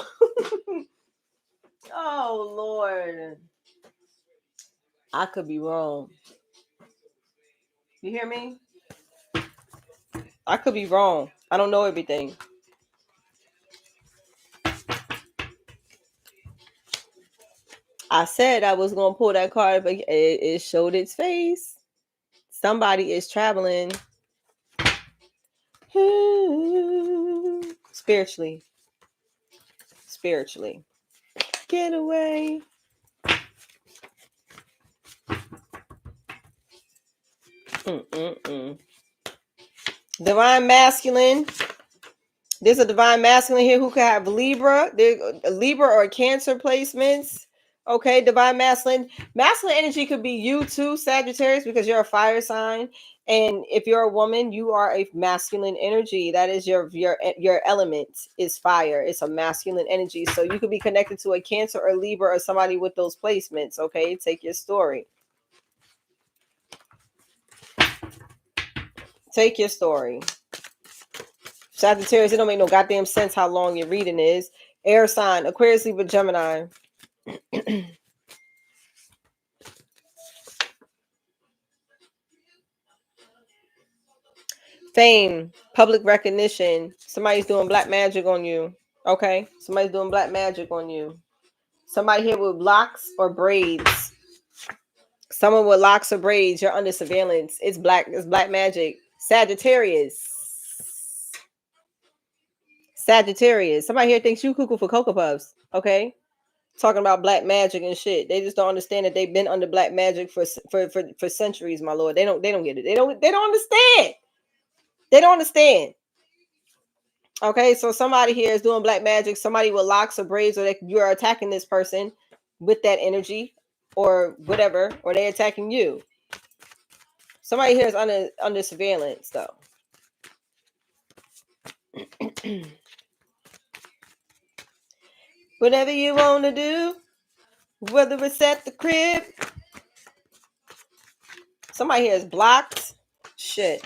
Speaker 1: Oh, Lord. I could be wrong. You hear me? I could be wrong. I don't know everything. I said I was going to pull that card, but it showed its face. Somebody is traveling spiritually. Get away. Divine masculine. There's a divine masculine here who could have Libra. There's a Libra or Cancer placements. Okay, divine masculine. Masculine energy could be you too, Sagittarius, because you're a fire sign. And if you're a woman, you are a masculine energy. That is your element is fire. It's a masculine energy. So you could be connected to a Cancer or Libra or somebody with those placements. Okay, take your story. Take your story. Sagittarius, it don't make no goddamn sense how long your reading is. Air sign, Aquarius, Libra, Gemini. Fame, public recognition. Somebody's doing black magic on you. Okay, somebody's doing black magic on you. Somebody here with locks or braids. Someone with locks or braids. You're under surveillance. It's black magic. Sagittarius. Somebody here thinks you cuckoo for Cocoa Puffs. Okay, talking about black magic and shit. They just don't understand that they've been under black magic for centuries, my lord. They don't get it. They don't understand. They don't understand. Okay, so somebody here is doing black magic. Somebody with locks or braids, or you're attacking this person with that energy, or whatever, or they're attacking you. Somebody here is under surveillance, though. Whatever you want to do, whether it's at the crib. Somebody here is blocked. Shit.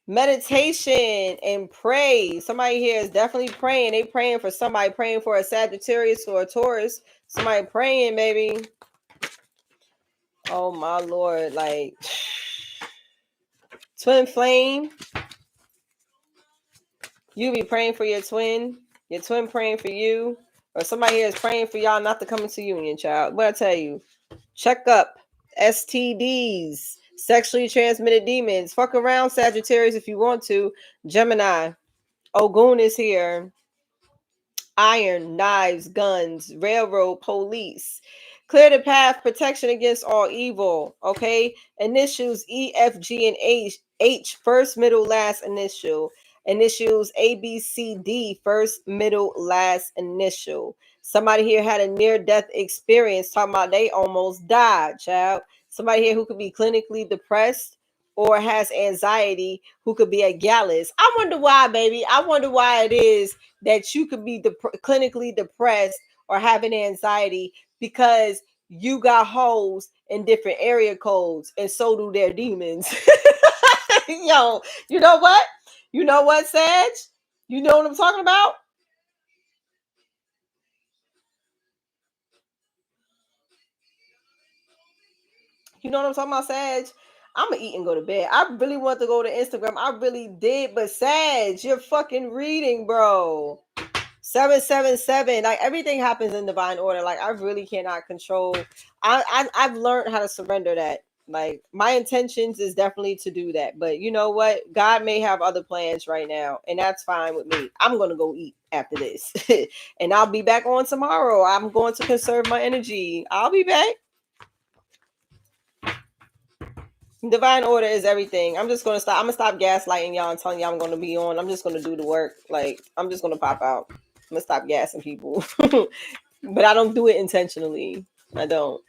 Speaker 1: Meditation and pray. Somebody here is definitely praying. They praying for somebody, praying for a Sagittarius or a Taurus. Somebody praying, baby. Oh my lord, like twin flame. You be praying for your twin praying for you, or somebody here is praying for y'all not to come into union, child. But I tell you, check up. STDs, sexually transmitted demons. Fuck around, Sagittarius, if you want to. Gemini. Ogun is here. Iron, knives, guns, railroad, police. Clear the path, protection against all evil. Okay. Initials E, F, G, and H, first, middle, last initial. Initials A, B, C, D, first, middle, last initial. Somebody here had a near-death experience, talking about they almost died, child. Somebody here who could be clinically depressed or has anxiety, who could be a gallus. I wonder why, baby. I wonder why it is that you could be clinically depressed or having anxiety, because you got holes in different area codes, and so do their demons. Yo, you know what? You know what, Sag? You know what I'm talking about? You know what I'm talking about, Sag? I'm gonna eat and go to bed. I really want to go to Instagram. I really did, but Sag, you're fucking reading, bro. 777. Like, everything happens in divine order. Like, I really cannot control. I've learned how to surrender that. Like, my intentions is definitely to do that, but you know what? God may have other plans right now, and that's fine with me. I'm gonna go eat after this, and I'll be back on tomorrow. I'm going to conserve my energy. I'll be back. Divine order is everything. I'm just gonna stop. I'm gonna stop gaslighting y'all and telling y'all I'm gonna be on. I'm just gonna do the work. Like I'm just gonna pop out. I'm gonna stop gassing people. But I don't do it intentionally. I don't.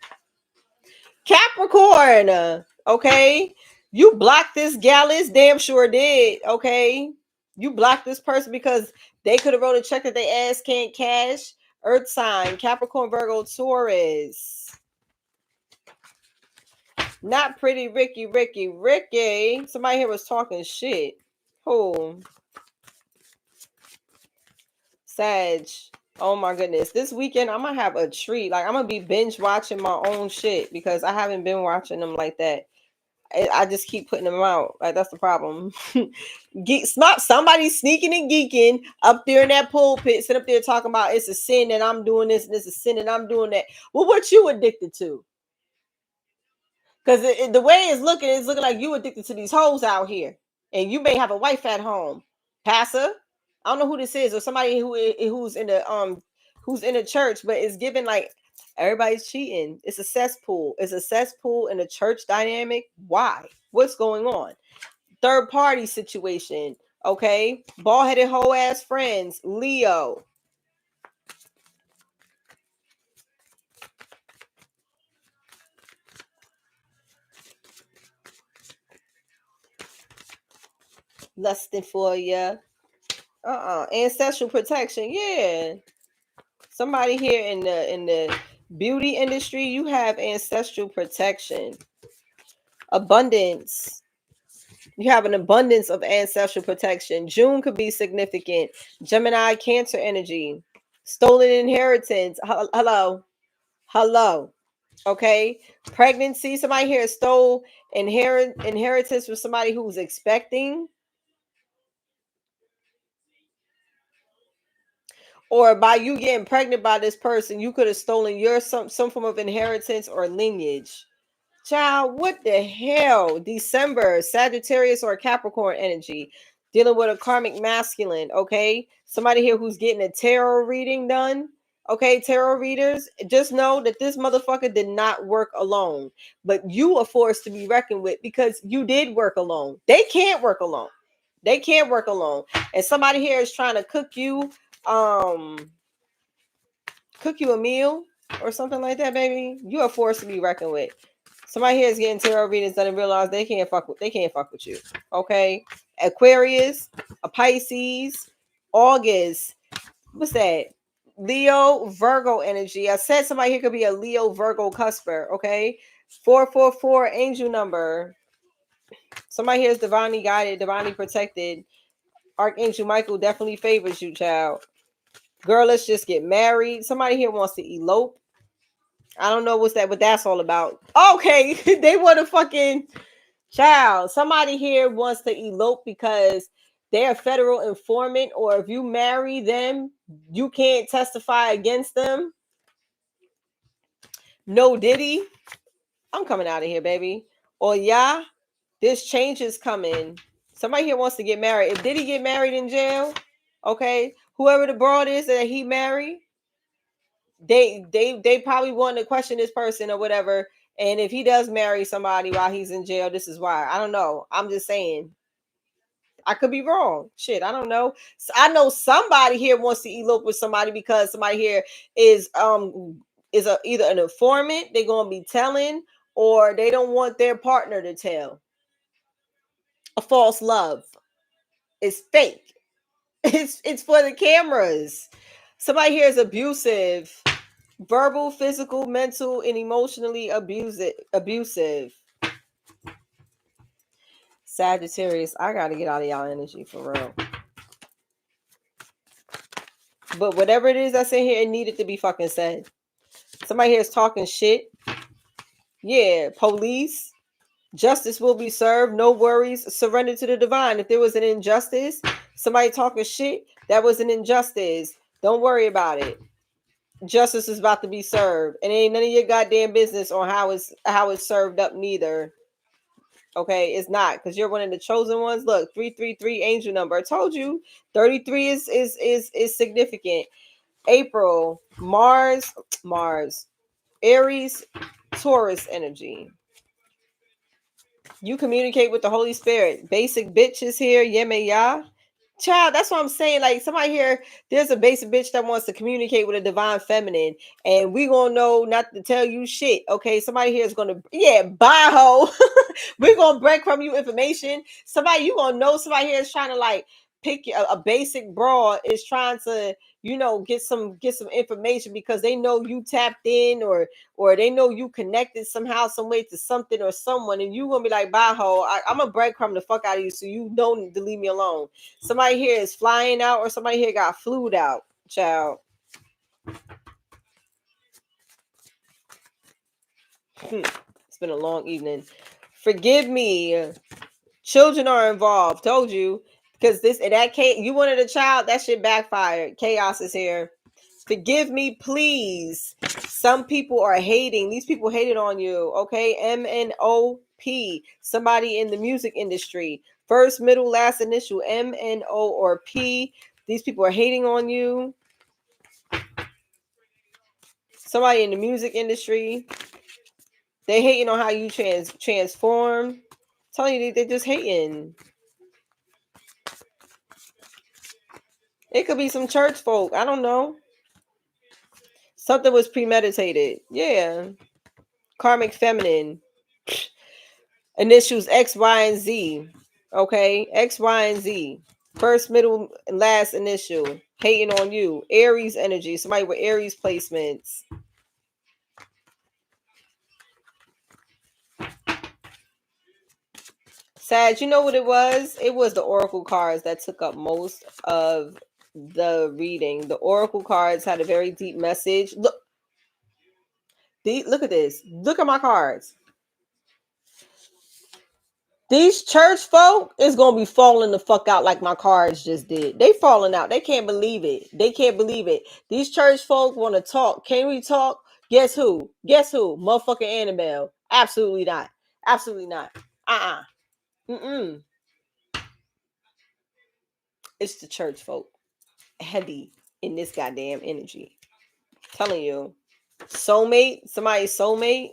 Speaker 1: Capricorn. Okay. You blocked this Gallus, damn sure did. Okay. You blocked this person because they could have wrote a check that they ass can't cash. Earth sign, Capricorn, Virgo, Taurus. Not pretty Ricky. Somebody here was talking shit. Who? Sag. Oh my goodness. This weekend I'm gonna have a treat. Like I'm gonna be binge watching my own shit because I haven't been watching them like that. I just keep putting them out. Like that's the problem. Somebody sneaking and geeking up there in that pulpit, sitting up there talking about it's a sin that I'm doing this and it's a sin that I'm doing that. Well, what you addicted to? Because the way it's looking like you addicted to these hoes out here, and you may have a wife at home. Pastor, I don't know who this is, or somebody who's in the church, but it's given like everybody's cheating. It's a cesspool. It's a cesspool in a church dynamic. Why? What's going on? Third party situation. Okay, bald headed hoe ass friends. Leo. Lusting for you. Ancestral protection. Yeah. Somebody here in the beauty industry, you have ancestral protection. Abundance. You have an abundance of ancestral protection. June could be significant. Gemini, Cancer energy. Stolen inheritance. Hello. Okay. Pregnancy. Somebody here stole inheritance from somebody who's expecting. Or by you getting pregnant by this person, you could have stolen your some form of inheritance or lineage. Child, what the hell? December, Sagittarius or Capricorn energy. Dealing with a karmic masculine, okay? Somebody here who's getting a tarot reading done. Okay, tarot readers, just know that this motherfucker did not work alone. But you are forced to be reckoned with because you did work alone. They can't work alone. They can't work alone. And somebody here is trying to cook you a meal or something like that, baby. You are forced to be reckoned with. Somebody here is getting tarot readings done and realize they can't fuck with you. Okay. Aquarius, a Pisces, August. What's that? Leo, Virgo energy. I said somebody here could be a Leo, Virgo cusper. Okay. 444 angel number. Somebody here is divinely guided, divinely protected. Archangel Michael definitely favors you, child. Girl, let's just get married. Somebody here wants to elope. I don't know what that's all about. Okay, they want to fucking child. Somebody here wants to elope because they're a federal informant, or if you marry them, you can't testify against them. No Diddy, I'm coming out of here, baby. Or yeah, this change is coming. Somebody here wants to get married. If Diddy get married in jail, okay, whoever the broad is that he married, they probably want to question this person or whatever. And if he does marry somebody while he's in jail, this is why. I don't know. I'm just saying. I could be wrong. Shit, I don't know. I know somebody here wants to elope with somebody because somebody here is either an informant, they're gonna be telling, or they don't want their partner to tell. A false love. It's fake. It's for the cameras. Somebody here is abusive. Verbal, physical, mental, and emotionally abusive. Sagittarius, I gotta get out of y'all energy for real. But whatever it is that's in here, it needed to be fucking said. Somebody here is talking shit. Yeah, police. Justice will be served. No worries. Surrender to the divine. If there was an injustice, somebody talking shit, that was an injustice. Don't worry about it. Justice is about to be served, and ain't none of your goddamn business on how it's served up neither. Okay, it's not, because you're one of the chosen ones. Look, 333 angel number. I told you 33 is significant. April, Mars, Aries, Taurus energy. You communicate with the Holy Spirit. Basic bitches here. Yeme ya. Child, that's what I'm saying. Like somebody here, there's a basic bitch that wants to communicate with a divine feminine, and we gonna know not to tell you shit. Okay, somebody here is gonna, yeah, bye ho. We're gonna break from you information. Somebody you gonna know. Somebody here is trying to like pick a basic broad is trying to get some information because they know you tapped in or they know you connected somehow, some way to something or someone, and you gonna be like, bye ho, I'm gonna breadcrumb the fuck out of you so you don't to leave me alone. Somebody here is flying out or somebody here got flued out, child. It's been a long evening. Forgive me. Children are involved. Told you. Because this in that case, you wanted a child, that shit backfired. Chaos is here. Forgive me, please. Some people are hating. These people hated on you. Okay. MNOP. Somebody in the music industry. First, middle, last initial. MNO or P. These people are hating on you. Somebody in the music industry. They hating on how you transform. Telling you they're just hating. It could be some church folk. I don't know. Something was premeditated. Yeah. Karmic feminine. Initials X, Y, and Z. Okay. X, Y, and Z. First, middle, and last initial. Hating on you. Aries energy. Somebody with Aries placements. Sag, you know what it was? It was the oracle cards that took up most of the reading. The oracle cards had a very deep message. Look at this. Look at my cards. These church folk is gonna be falling the fuck out like my cards just did. They falling out. They can't believe it. They can't believe it. These church folk want to talk. Can we talk? Guess who? Guess who? Motherfucking Annabelle. Absolutely not. Absolutely not. Mm-mm. It's the church folk. Heavy in this goddamn energy. Telling you. Soulmate. Somebody's soulmate.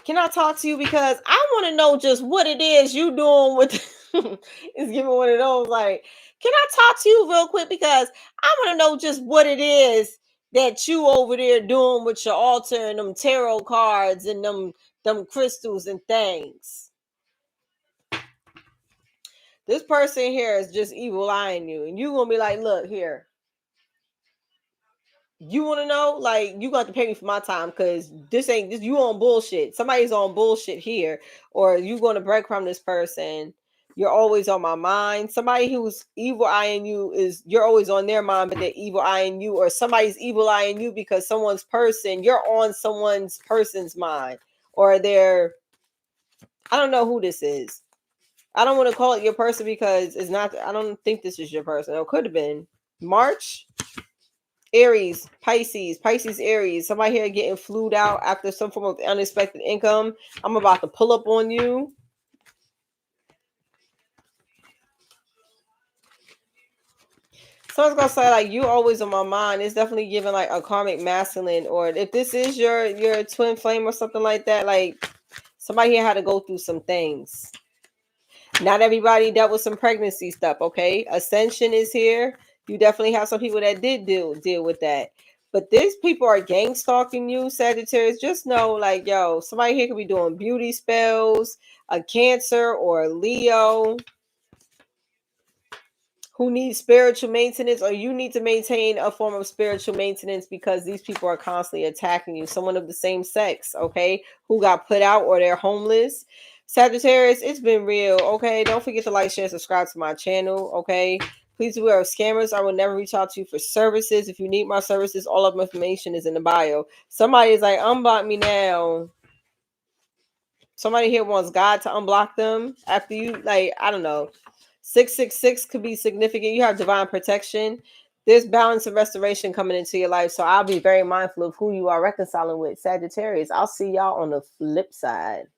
Speaker 1: Can I talk to you because I want to know just what it is you doing with it's giving one of those like, can I talk to you real quick because I want to know just what it is that you over there doing with your altar and them tarot cards and them crystals and things. This person here is just evil eyeing you and you gonna be like, look here. You want to know? Like, you got to pay me for my time because this ain't this. You on bullshit. Somebody's on bullshit here, or you going to breadcrumb this person. You're always on my mind. Somebody who's evil eyeing you is you're always on their mind, but they're evil eyeing you, or somebody's evil eyeing you because someone's person. You're on someone's person's mind, or they're. I don't know who this is. I don't want to call it your person because it's not. I don't think this is your person. It could have been March. Aries, Pisces, Aries. Somebody here getting flued out after some form of unexpected income. I'm about to pull up on you. So I was gonna say, like, you always on my mind. It's definitely giving like a karmic masculine, or if this is your twin flame or something like that, like somebody here had to go through some things. Not everybody dealt with some pregnancy stuff, okay? Ascension is here. You definitely have some people that did deal with that. But these people are gang stalking you, Sagittarius. Just know, like, yo, somebody here could be doing beauty spells, a Cancer or a Leo who needs spiritual maintenance, or you need to maintain a form of spiritual maintenance because these people are constantly attacking you. Someone of the same sex, okay, who got put out or they're homeless. Sagittarius, it's been real, okay? Don't forget to like, share, subscribe to my channel, okay? Please beware of scammers. I will never reach out to you for services. If you need my services, all of my information is in the bio. Somebody is like, unblock me now. Somebody here wants God to unblock them after you, like, I don't know. 666 could be significant. You have divine protection. There's balance and restoration coming into your life. So I'll be very mindful of who you are reconciling with. Sagittarius, I'll see y'all on the flip side.